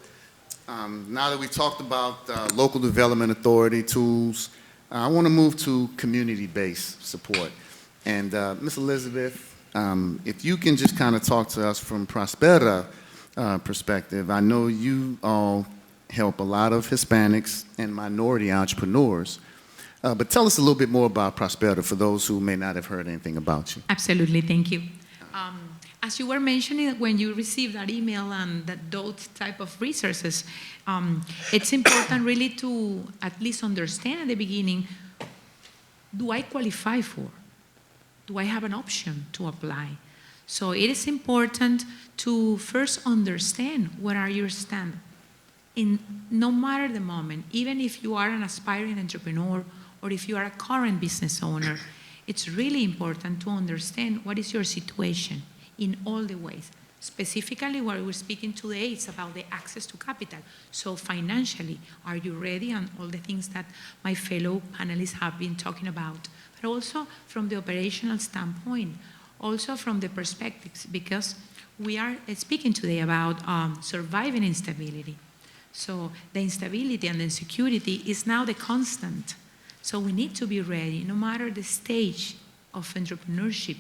now that we've talked about local development authority tools, I want to move to community-based support. And Ms. Elizabeth, if you can just kind of talk to us from Prospera perspective. I know you all help a lot of Hispanics and minority entrepreneurs, but tell us a little bit more about Prospera for those who may not have heard anything about you. Absolutely, thank you. As you were mentioning, when you receive that email and those type of resources, it's important really to at least understand at the beginning, do I qualify for? Do I have an option to apply? So it is important to first understand what are your standards. In no matter the moment, even if you are an aspiring entrepreneur or if you are a current business owner, it's really important to understand what is your situation in all the ways. Specifically, what we're speaking today is about the access to capital. So financially, are you ready? And all the things that my fellow panelists have been talking about. But also from the operational standpoint, also from the perspectives, because we are speaking today about surviving instability. So the instability and the insecurity is now the constant. So we need to be ready, no matter the stage of entrepreneurship,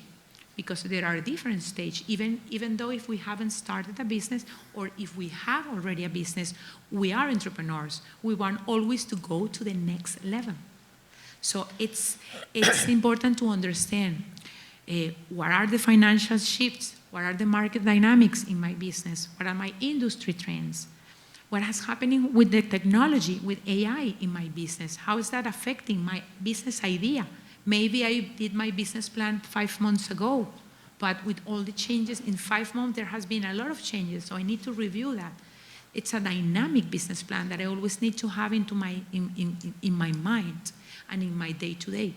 because there are different stages, even though if we haven't started a business or if we have already a business, we are entrepreneurs. We want always to go to the next level. So it's important to understand what are the financial shifts, what are the market dynamics in my business, what are my industry trends, what is happening with the technology, with AI in my business, how is that affecting my business idea? Maybe I did my business plan 5 months ago, but with all the changes in 5 months, there has been a lot of changes, so I need to review that. It's a dynamic business plan that I always need to have in my mind and in my day-to-day.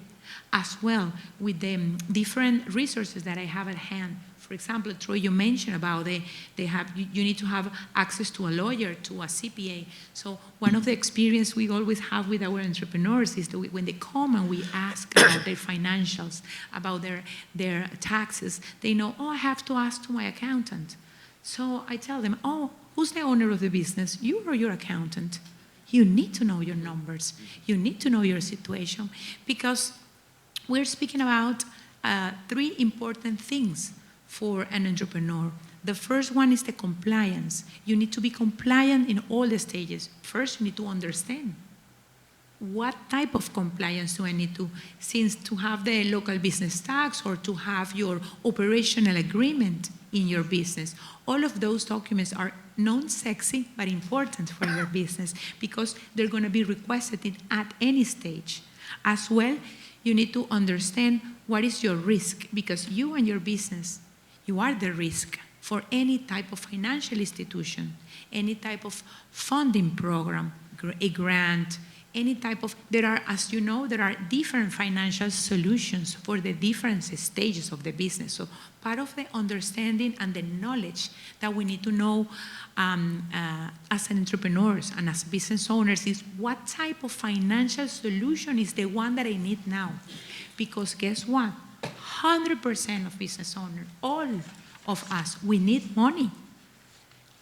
As well, with the different resources that I have at hand. For example, Troy, you mentioned about you need to have access to a lawyer, to a CPA. So one of the experience we always have with our entrepreneurs is that when they come and we ask about their financials, about their taxes, they know, oh, I have to ask to my accountant. So I tell them, oh, who's the owner of the business? You or your accountant? You need to know your numbers. You need to know your situation, because we're speaking about 3 important things for an entrepreneur. The first one is the compliance. You need to be compliant in all the stages. First, you need to understand what type of compliance do I need to, since to have the local business tax or to have your operational agreement in your business. All of those documents are non-sexy but important for your business because they're going to be requested at any stage. As well, you need to understand what is your risk, because you and your business, you are the risk for any type of financial institution, any type of funding program, a grant, any type of, there are, as you know, there are different financial solutions for the different stages of the business. So part of the understanding and the knowledge that we need to know as entrepreneurs and as business owners is what type of financial solution is the one that I need now. Because guess what? 100% of business owners, all of us, we need money.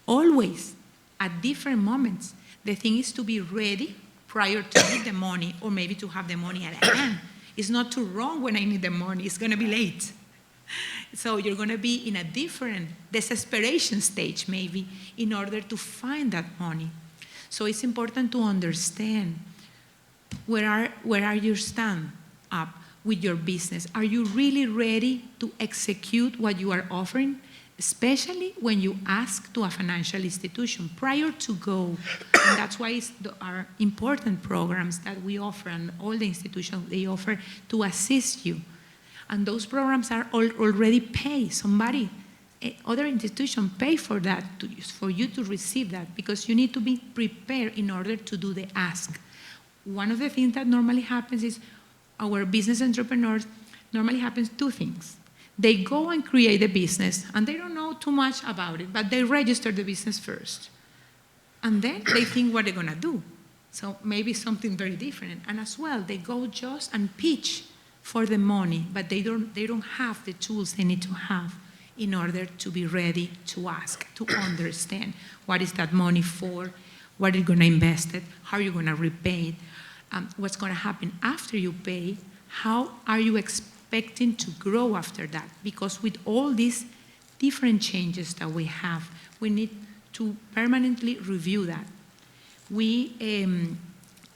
Always, at different moments. The thing is to be ready prior to need the money, or maybe to have the money at hand. It's not too wrong when I need the money. It's going to be late. So you're going to be in a different desperation stage, maybe, in order to find that money. So it's important to understand where are you stand up with your business. Are you really ready to execute what you are offering, especially when you ask to a financial institution prior to go? And that's why our important programs that we offer, and all the institutions they offer to assist you. And those programs are already paid. Somebody, other institution pay for that, for you to receive that, because you need to be prepared in order to do the ask. One of the things that normally happens is our business entrepreneurs normally happens 2 things. They go and create a business, and they don't know too much about it, but they register the business first. And then they think what they're going to do. So maybe something very different. And as well, they go just and pitch for the money, but they don't have the tools they need to have in order to be ready to ask, to understand what is that money for, what are you going to invest it, how are you going to repay it, what's going to happen after you pay, how are you expecting to grow after that? Because with all these different changes that we have, we need to permanently review that. We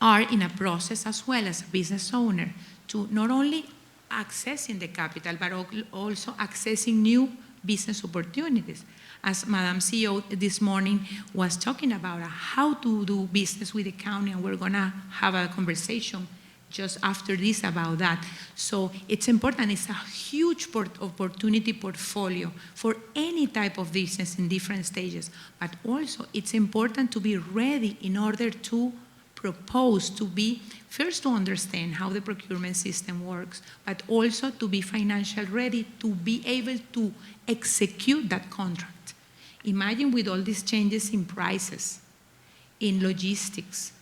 are in a process as well as a business owner to not only accessing the capital, but also accessing new business opportunities. As Madam CEO this morning was talking about how to do business with the county, and we're going to have a conversation just after this about that. So it's important. It's a huge opportunity portfolio for any type of business in different stages. But also, it's important to be ready in order to propose to be, first to understand how the procurement system works, but also to be financially ready to be able to execute that contract. Imagine with all these changes in prices, in logistics,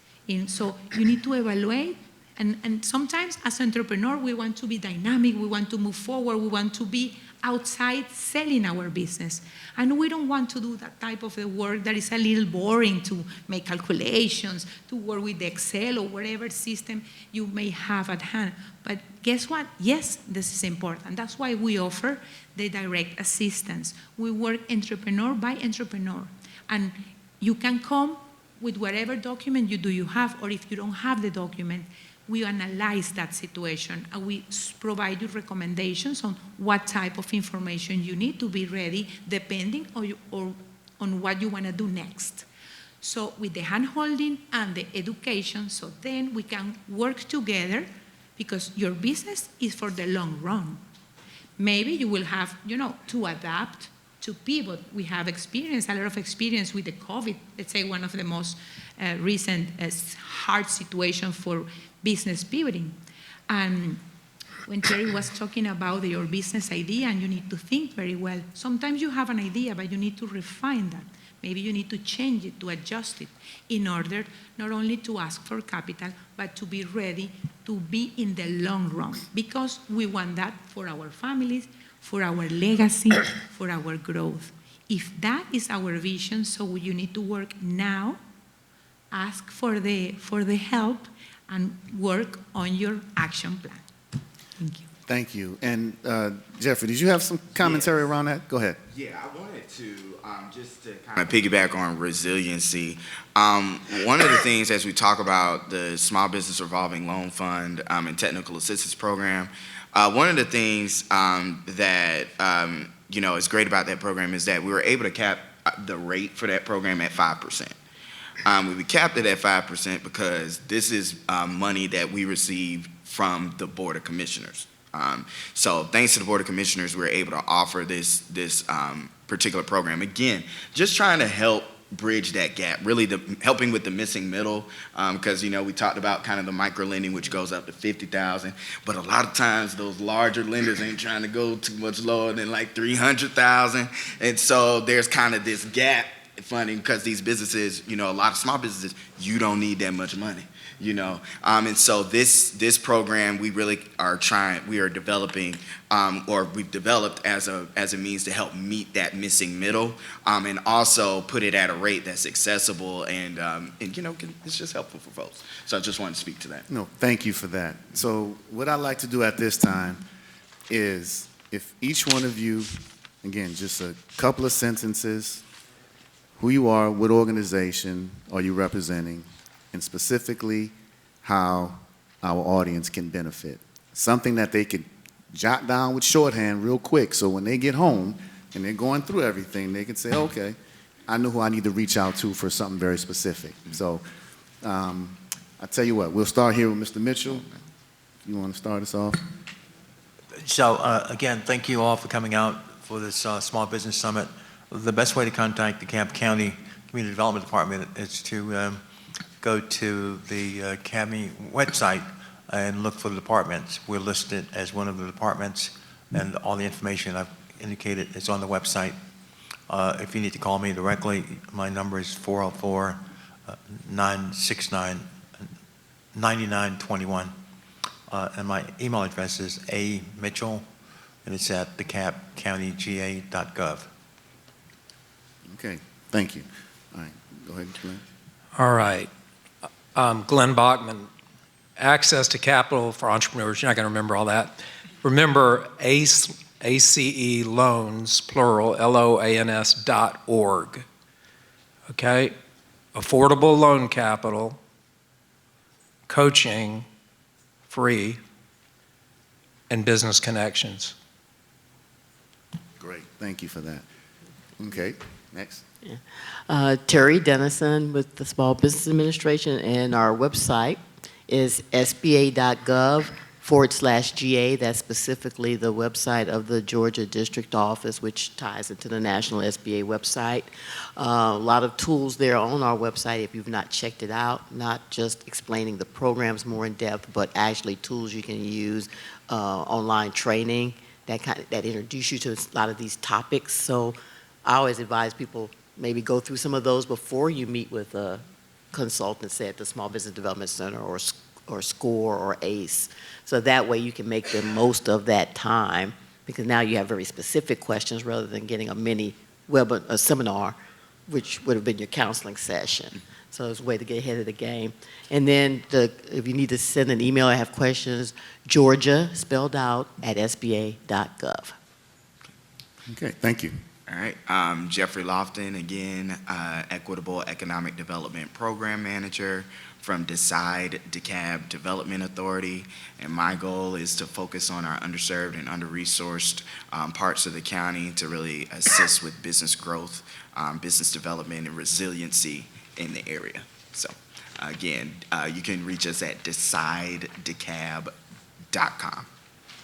so you need to evaluate. And sometimes as an entrepreneur, we want to be dynamic, we want to move forward, we want to be outside selling our business. And we don't want to do that type of the work that is a little boring, to make calculations, to work with Excel or whatever system you may have at hand. But guess what? Yes, this is important. That's why we offer the direct assistance. We work entrepreneur by entrepreneur. And you can come with whatever document you have, or if you don't have the document, we analyze that situation and we provide you recommendations on what type of information you need to be ready, depending on what you want to do next. So with the hand-holding and the education, so then we can work together, because your business is for the long run. Maybe you will have, to adapt, to pivot. We have a lot of experience with the COVID, let's say one of the most recent hard situations for business pivoting. And when Terry was talking about your business idea, and you need to think very well. Sometimes you have an idea, but you need to refine that. Maybe you need to change it, to adjust it, in order not only to ask for capital, but to be ready to be in the long run, because we want that for our families, for our legacy, for our growth. If that is our vision, so you need to work now, ask for the help, and work on your action plan. Thank you. Thank you. And Jeffrey, did you have some commentary around that? Go ahead. Yeah, I wanted to, just to kind of piggyback on resiliency. One of the things, as we talk about the Small Business Revolving Loan Fund and Technical Assistance Program, one of the things that is great about that program is that we were able to cap the rate for that program at 5%. We capped it at 5% because this is money that we received from the Board of Commissioners. So thanks to the Board of Commissioners, we were able to offer this particular program. Again, just trying to help bridge that gap, really helping with the missing middle, because we talked about kind of the micro lending, which goes up to $50,000, but a lot of times those larger lenders ain't trying to go too much lower than like $300,000, and so there's kind of this gap funding, because these businesses, a lot of small businesses, you don't need that much money, and so this program we really are developing, or we've developed as a means to help meet that missing middle, and also put it at a rate that's accessible and it's just helpful for folks. So I just wanted to speak to that. No, thank you for that. So what I'd like to do at this time is, if each one of you, again, just a couple of sentences, who you are, what organization are you representing, and specifically how our audience can benefit. Something that they could jot down with shorthand real quick, so when they get home and they're going through everything, they can say, okay, I know who I need to reach out to for something very specific. So I tell you what, we'll start here with Mr. Mitchell. You want to start us off? So again, thank you all for coming out for this Small Business Summit. The best way to contact the DeKalb County Community Development Department is to go to the county website and look for the departments. We're listed as one of the departments, and all the information I've indicated is on the website. If you need to call me directly, my number is 404-969-9921. And my email address is amitchell, and it's at DeKalbCountyGA.gov. Okay, thank you. All right, go ahead, Glenn. All right. Glenn Bachman, access to capital for entrepreneurs. You're not going to remember all that. Remember ACE loans, plural, LOANS.org. Okay? Affordable loan capital, coaching, free, and business connections. Great, thank you for that. Okay, next. Yeah. Terry Dennison with the Small Business Administration, and our website is sba.gov /GA. That's specifically the website of the Georgia District Office, which ties into the National SBA website. A lot of tools there on our website if you've not checked it out, not just explaining the programs more in depth, but actually tools you can use, online training that introduce you to a lot of these topics. So I always advise people maybe go through some of those before you meet with a consultant, say at the Small Business Development Center or SCORE or ACE. So that way you can make the most of that time, because now you have very specific questions rather than getting a mini a seminar, which would have been your counseling session. So it's a way to get ahead of the game. And then if you need to send an email or have questions, Georgia, spelled out, @sba.gov. Okay, thank you. All right, Jeffrey Lofton, again, Equitable Economic Development Program Manager from Decide DeKalb Development Authority, and my goal is to focus on our underserved and under-resourced parts of the county to really assist with business growth, business development, and resiliency in the area. So, again, you can reach us at decidedecalb.com.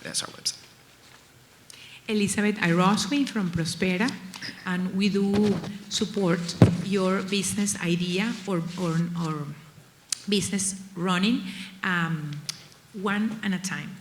That's our website. Elizabeth Iroswin from Prospera, and we do support your business idea or business running one at a time,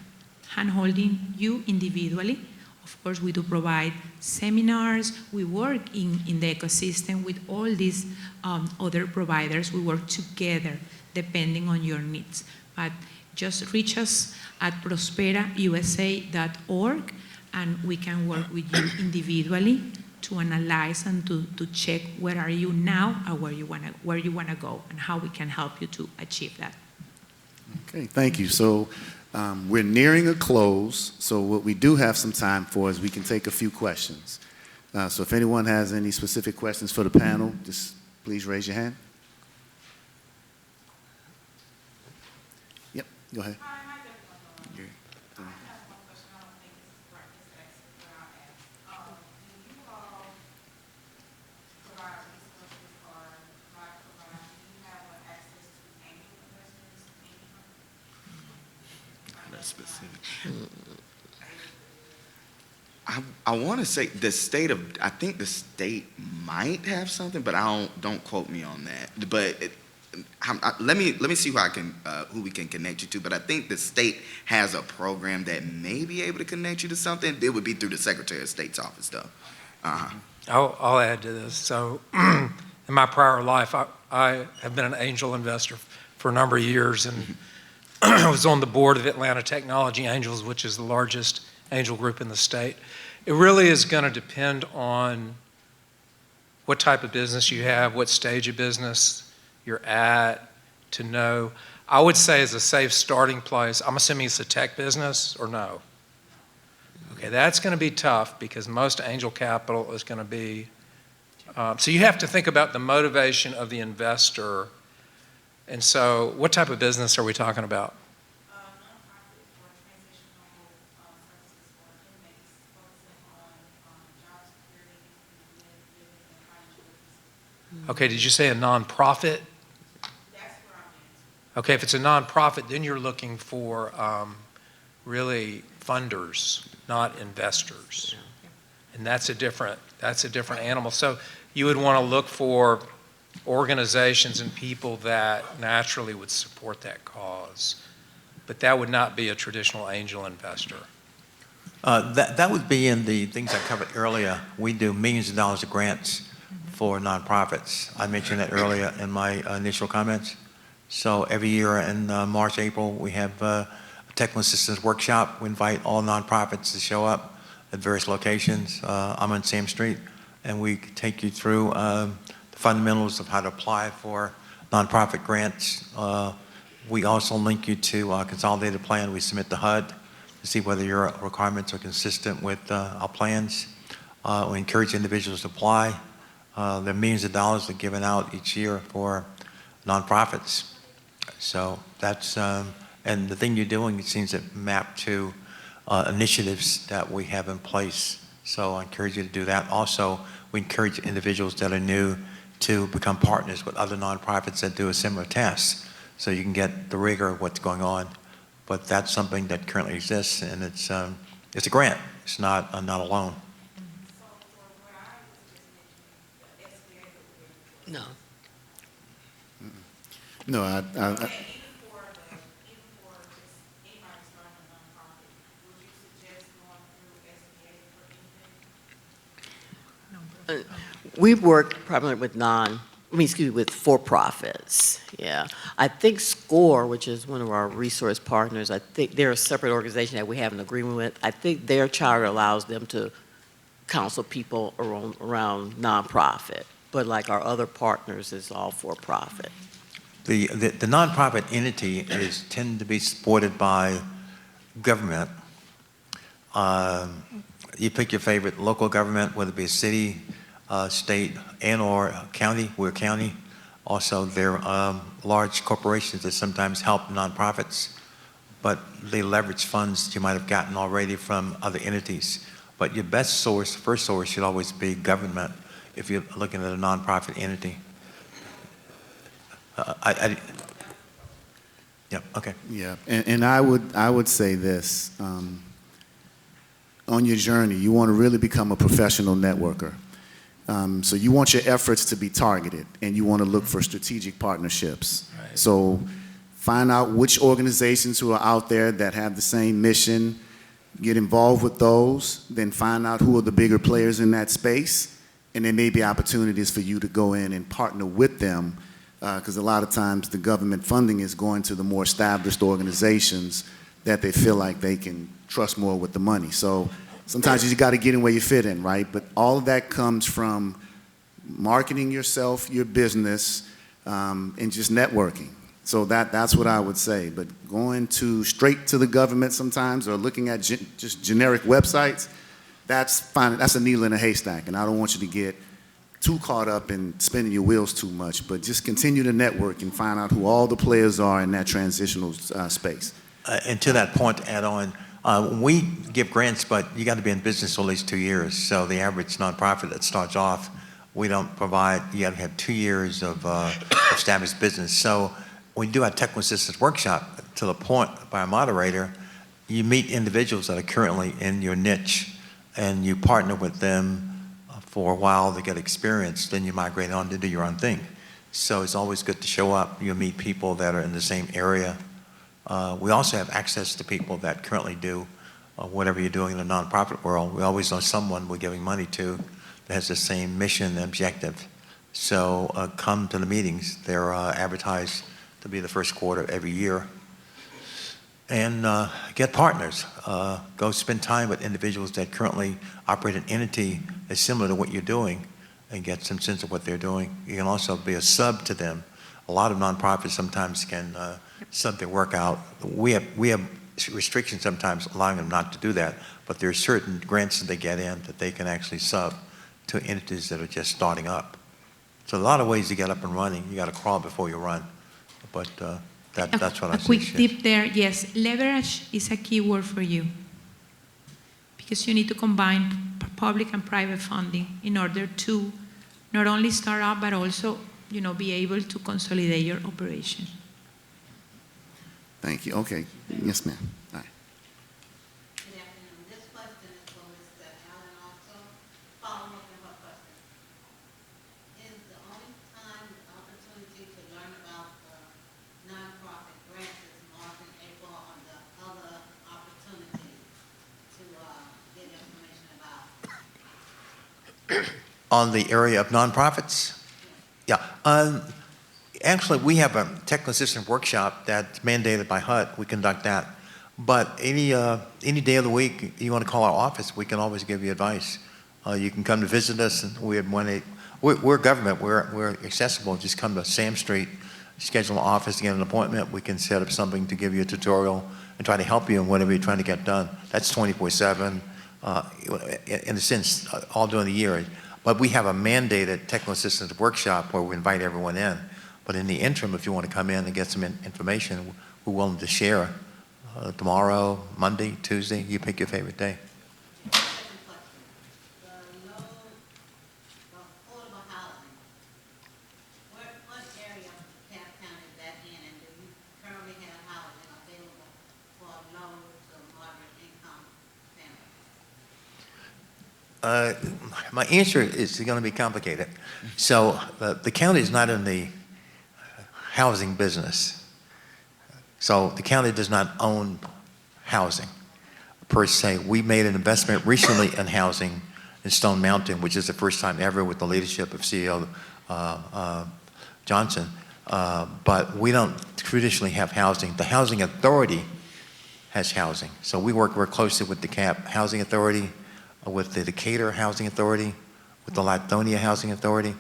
hand-holding you individually. Of course, we do provide seminars. We work in the ecosystem with all these other providers. We work together depending on your needs. But just reach us at prosperausa.org, and we can work with you individually to analyze and to check where are you now and where you wanna go and how we can help you to achieve that. Okay, thank you. So we're nearing a close. So what we do have some time for is we can take a few questions. So if anyone has any specific questions for the panel, just please raise your hand. Yep, go ahead. I want to say I think the state might have something, but don't quote me on that. But let me see who we can connect you to. But I think the state has a program that may be able to connect you to something. It would be through the Secretary of State's office, though. I'll add to this. So in my prior life, I have been an angel investor for a number of years, and I was on the board of Atlanta Technology Angels, which is the largest angel group in the state. It really is going to depend on what type of business you have, what stage of business you're at, to know. I would say as a safe starting place, I'm assuming it's a tech business or no? Okay, that's going to be tough because most angel capital is going to be, so you have to think about the motivation of the investor. And so what type of business are we talking about? Okay, did you say a nonprofit? Okay, if it's a nonprofit, then you're looking for really funders, not investors. And that's a different animal. So you would want to look for organizations and people that naturally would support that cause. But that would not be a traditional angel investor. That would be in the things I covered earlier. We do millions of dollars of grants for nonprofits. I mentioned that earlier in my initial comments. So every year in March, April, we have a technical assistance workshop. We invite all nonprofits to show up at various locations. I'm on Sam Street, and we take you through the fundamentals of how to apply for nonprofit grants. We also link you to a consolidated plan. We submit to HUD to see whether your requirements are consistent with our plans. We encourage individuals to apply. There are millions of dollars that are given out each year for nonprofits. So that's, and the thing you're doing, it seems to map to initiatives that we have in place. So I encourage you to do that. Also, we encourage individuals that are new to become partners with other nonprofits that do a similar task, so you can get the rigor of what's going on. but that's something that currently exists, and it's a grant. It's not a loan. No. No, We work primarily with for-profits, yeah. I think SCORE, which is one of our resource partners, I think they're a separate organization that we have an agreement with. I think their charter allows them to counsel people around nonprofit, but like our other partners is all for-profit. The nonprofit entity tend to be supported by government. You pick your favorite local government, whether it be a city, state, and or county. We're a county. Also, there are large corporations that sometimes help nonprofits, but they leverage funds that you might have gotten already from other entities. But your best source, first source, should always be government if you're looking at a nonprofit entity. Yeah, okay. Yeah, and I would say this, on your journey, you want to really become a professional networker. So you want your efforts to be targeted, and you want to look for strategic partnerships. Right. So find out which organizations who are out there that have the same mission, get involved with those, then find out who are the bigger players in that space, and there may be opportunities for you to go in and partner with them, because a lot of times the government funding is going to the more established organizations that they feel like they can trust more with the money. So sometimes you got to get in where you fit in, right? But all of that comes from marketing yourself, your business, and just networking. So that's what I would say. But going straight to the government sometimes, or looking at just generic websites, that's fine. That's a needle in a haystack, and I don't want you to get too caught up in spinning your wheels too much. But just continue to network and find out who all the players are in that transitional space. And to that point, to add on, we give grants, but you got to be in business for at least 2 years. So the average nonprofit that starts off, we don't provide, you got to have 2 years of established business. So when you do our technical assistance workshop, to the point by a moderator, you meet individuals that are currently in your niche, and you partner with them for a while to get experience, then you migrate on to do your own thing. So it's always good to show up. You'll meet people that are in the same area. We also have access to people that currently do whatever you're doing in the nonprofit world. We always know someone we're giving money to that has the same mission and objective. So come to the meetings. They're advertised to be the first quarter of every year. And get partners. Go spend time with individuals that currently operate an entity that's similar to what you're doing and get some sense of what they're doing. You can also be a sub to them. A lot of nonprofits sometimes can sub their work out. We have restrictions sometimes allowing them not to do that, but there are certain grants that they get in that they can actually sub to entities that are just starting up. So a lot of ways to get up and running. You got to crawl before you run. But that's what I see. A quick tip there, yes, leverage is a key word for you, because you need to combine public and private funding in order to not only start up, but also, be able to consolidate your operation. Thank you. Okay. Yes, ma'am. All right. Good afternoon. This question is for Mr. Allen also. Following up on her question. Is the only time the opportunity to learn about the nonprofit grants is March and April, on the other opportunities to get information about? On the area of nonprofits? Yeah. Actually, we have a technical assistance workshop that's mandated by HUD. We conduct that. But any day of the week, you want to call our office, we can always give you advice. You can come to visit us. And we're government. We're accessible. Just come to Sam Street, schedule an office to get an appointment. We can set up something to give you a tutorial and try to help you in whatever you're trying to get done. That's 24/7, in a sense, all during the year. But we have a mandated technical assistance workshop where we invite everyone in. But in the interim, if you want to come in and get some information, we're willing to share tomorrow, Monday, Tuesday. You pick your favorite day. Second question. The affordable housing. What area of DeKalb County is that in, and do you currently have housing available for My answer is going to be complicated. So the county is not in the housing business. So the county does not own housing per se. We made an investment recently in housing in Stone Mountain, which is the first time ever with the leadership of CEO Johnson. But we don't traditionally have housing. The Housing Authority has housing. So we work very closely with the DeKalb Housing Authority, with the Decatur Housing Authority, with the Lithonia Housing Authority,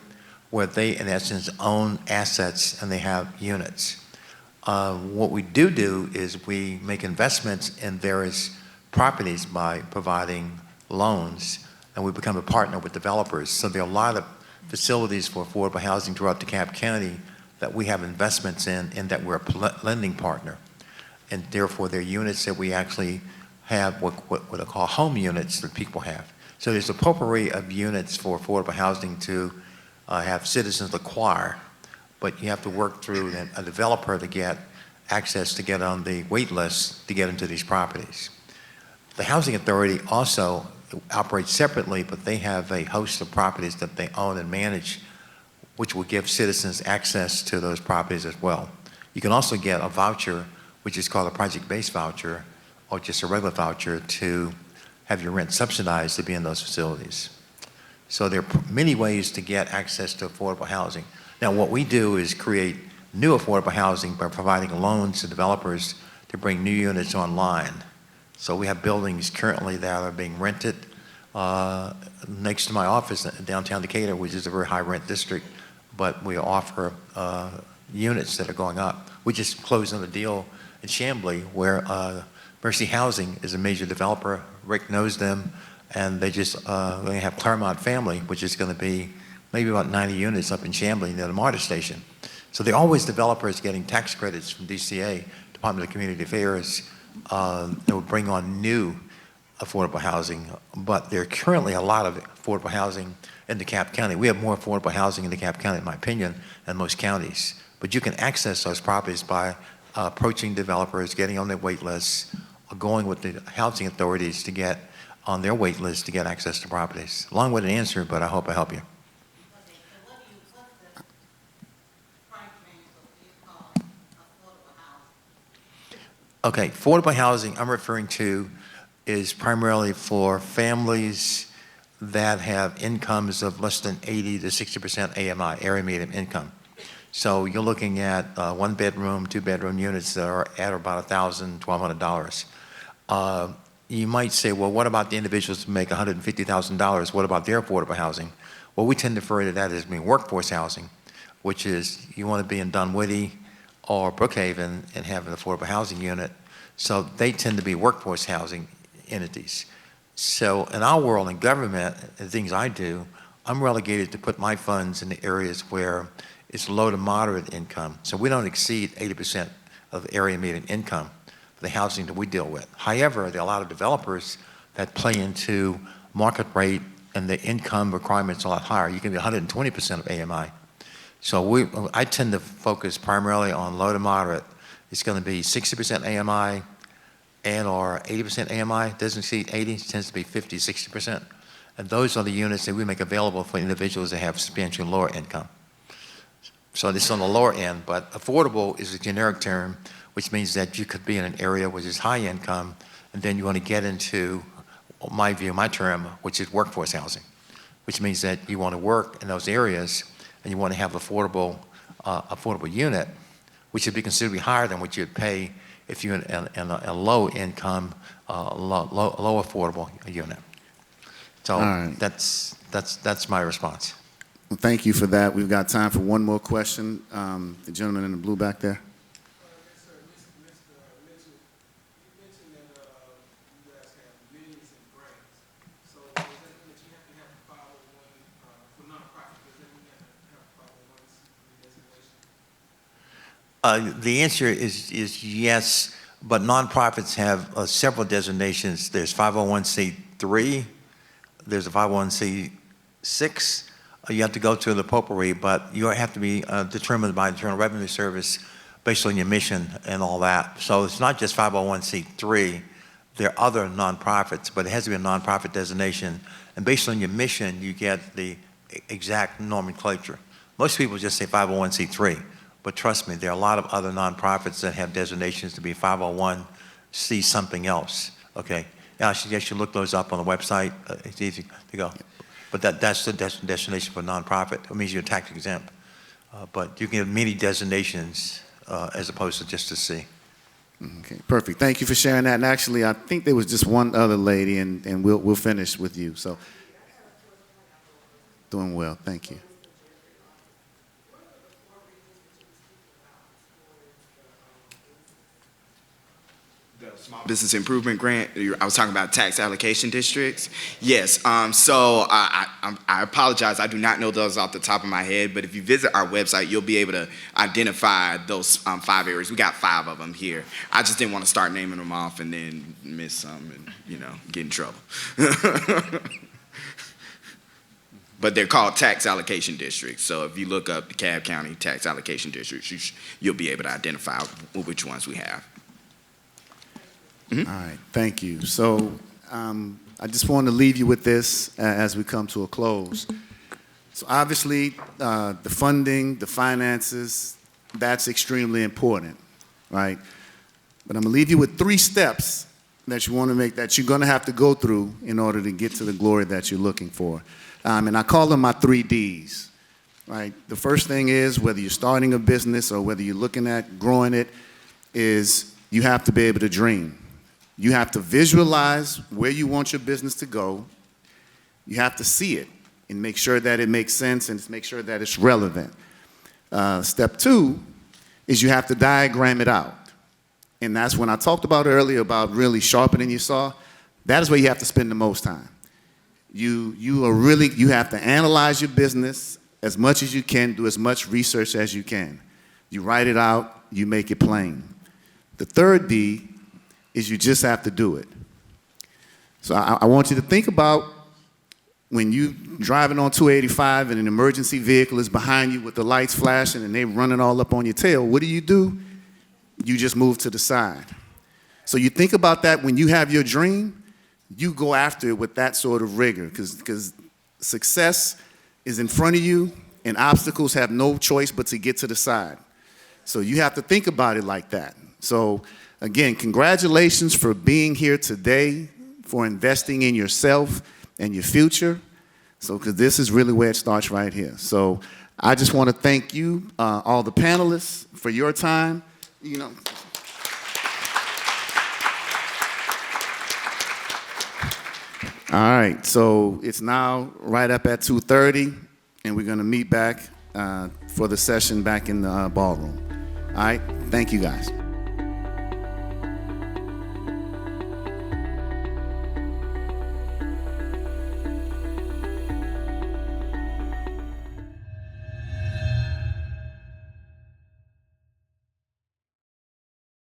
where they, in essence, own assets and they have units. What we do is we make investments in various properties by providing loans, and we become a partner with developers. So there are a lot of facilities for affordable housing throughout DeKalb County that we have investments in, and that we're a lending partner. And therefore, they're units that we actually have what I call home units that people have. So there's a potpourri of units for affordable housing to have citizens acquire, but you have to work through a developer to get access to get on the wait list to get into these properties. The Housing Authority also operates separately, but they have a host of properties that they own and manage, which will give citizens access to those properties as well. You can also get a voucher, which is called a project-based voucher, or just a regular voucher to have your rent subsidized to be in those facilities. So there are many ways to get access to affordable housing. Now, what we do is create new affordable housing by providing loans to developers to bring new units online. So we have buildings currently that are being rented next to my office in downtown Decatur, which is a very high rent district, but we offer units that are going up. We just closed on a deal in Chamblee where Mercy Housing is a major developer. Rick knows them, and they have Claremont Family, which is going to be maybe about 90 units up in Chamblee near the MARTA station. So there are always developers getting tax credits from DCA, Department of Community Affairs, that will bring on new affordable housing, but there are currently a lot of affordable housing in DeKalb County. We have more affordable housing in DeKalb County, in my opinion, than most counties. But you can access those properties by approaching developers, getting on their wait lists, or going with the housing authorities to get on their wait list to get access to properties. Long-winded answer, but I hope I help you. Okay, so what's the price range for what you call affordable housing? Okay, affordable housing I'm referring to is primarily for families that have incomes of less than 80 to 60% AMI, area median income. So you're looking at one bedroom, two bedroom units that are at about $1,000, $1,200. You might say, well, what about the individuals who make $150,000? What about their affordable housing? Well, we tend to refer to that as being workforce housing, which is you want to be in Dunwoody or Brookhaven and have an affordable housing unit. So they tend to be workforce housing entities. So in our world, in government, the things I do, I'm relegated to put my funds in the areas where it's low to moderate income. So we don't exceed 80% of area median income for the housing that we deal with. However, there are a lot of developers that play into market rate and the income requirements are a lot higher. You can be 120% of AMI. So I tend to focus primarily on low to moderate. It's going to be 60% AMI and or 80% AMI. Doesn't exceed 80, it tends to be 50, 60%. And those are the units that we make available for individuals that have substantially lower income. So this is on the lower end, but affordable is a generic term, which means that you could be in an area which is high income, and then you want to get into, my view, my term, which is workforce housing, which means that you want to work in those areas and you want to have affordable unit, which would be considerably higher than what you'd pay if you're in a low income, low affordable unit. So right. that's my response. Well, thank you for that. We've got time for one more question. The gentleman in the blue back there. Yes, sir. Mr. Mitchell, you mentioned that you guys have millions in grants. So does that mean that you have to have a 501 for nonprofit? Does that mean you have to have a 501 designation? The answer is yes, but nonprofits have several designations. There's 501c3, there's a 501c6. You have to go to the potpourri, but you have to be determined by the Internal Revenue Service based on your mission and all that. So it's not just 501c3 there are other nonprofits, but it has to be a nonprofit designation. And based on your mission, you get the exact nomenclature. Most people just say 501c3, but trust me, there are a lot of other nonprofits that have designations to be 501c something else, okay? Yeah, I suggest you look those up on the website. It's easy to go. But that's the destination for nonprofit. It means you're tax exempt. But you can have many designations as opposed to just a C. Okay, perfect. Thank you for sharing that. And actually, I think there was just one other lady, and we'll finish with you. So, doing well. Thank you. The Small Business Improvement Grant, I was talking about tax allocation districts. Yes, so I apologize, I do not know those off the top of my head, but if you visit our website, you'll be able to identify those 5 areas. We got 5 of them here. I just didn't want to start naming them off and then miss some and, get in trouble. But they're called tax allocation districts. So if you look up the DeKalb County tax allocation districts, you'll be able to identify which ones we have. All right, thank you. So I just want to leave you with this as we come to a close. So obviously, the funding, the finances, that's extremely important, right? But I'm going to leave you with 3 steps that you want to make, that you're going to have to go through in order to get to the glory that you're looking for. And I call them my 3 Ds, right? The first thing is, whether you're starting a business or whether you're looking at growing it, is you have to be able to dream. You have to visualize where you want your business to go. You have to see it and make sure that it makes sense and make sure that it's relevant. Step 2 is you have to diagram it out. And that's when I talked about earlier about really sharpening your saw. That is where you have to spend the most time. You have to analyze your business as much as you can, do as much research as you can. You write it out, you make it plain. The third D is you just have to do it. So I want you to think about when you driving on 285 and an emergency vehicle is behind you with the lights flashing and they running all up on your tail. What do? You just move to the side. So you think about that when you have your dream, you go after it with that sort of rigor, because success is in front of you and obstacles have no choice but to get to the side. So you have to think about it like that. So again, congratulations for being here today, for investing in yourself and your future. So, because this is really where it starts right here. So I just want to thank you, all the panelists, for your time. All right, so it's now right up at 2:30, and we're going to meet back for the session back in the ballroom. All right, thank you guys.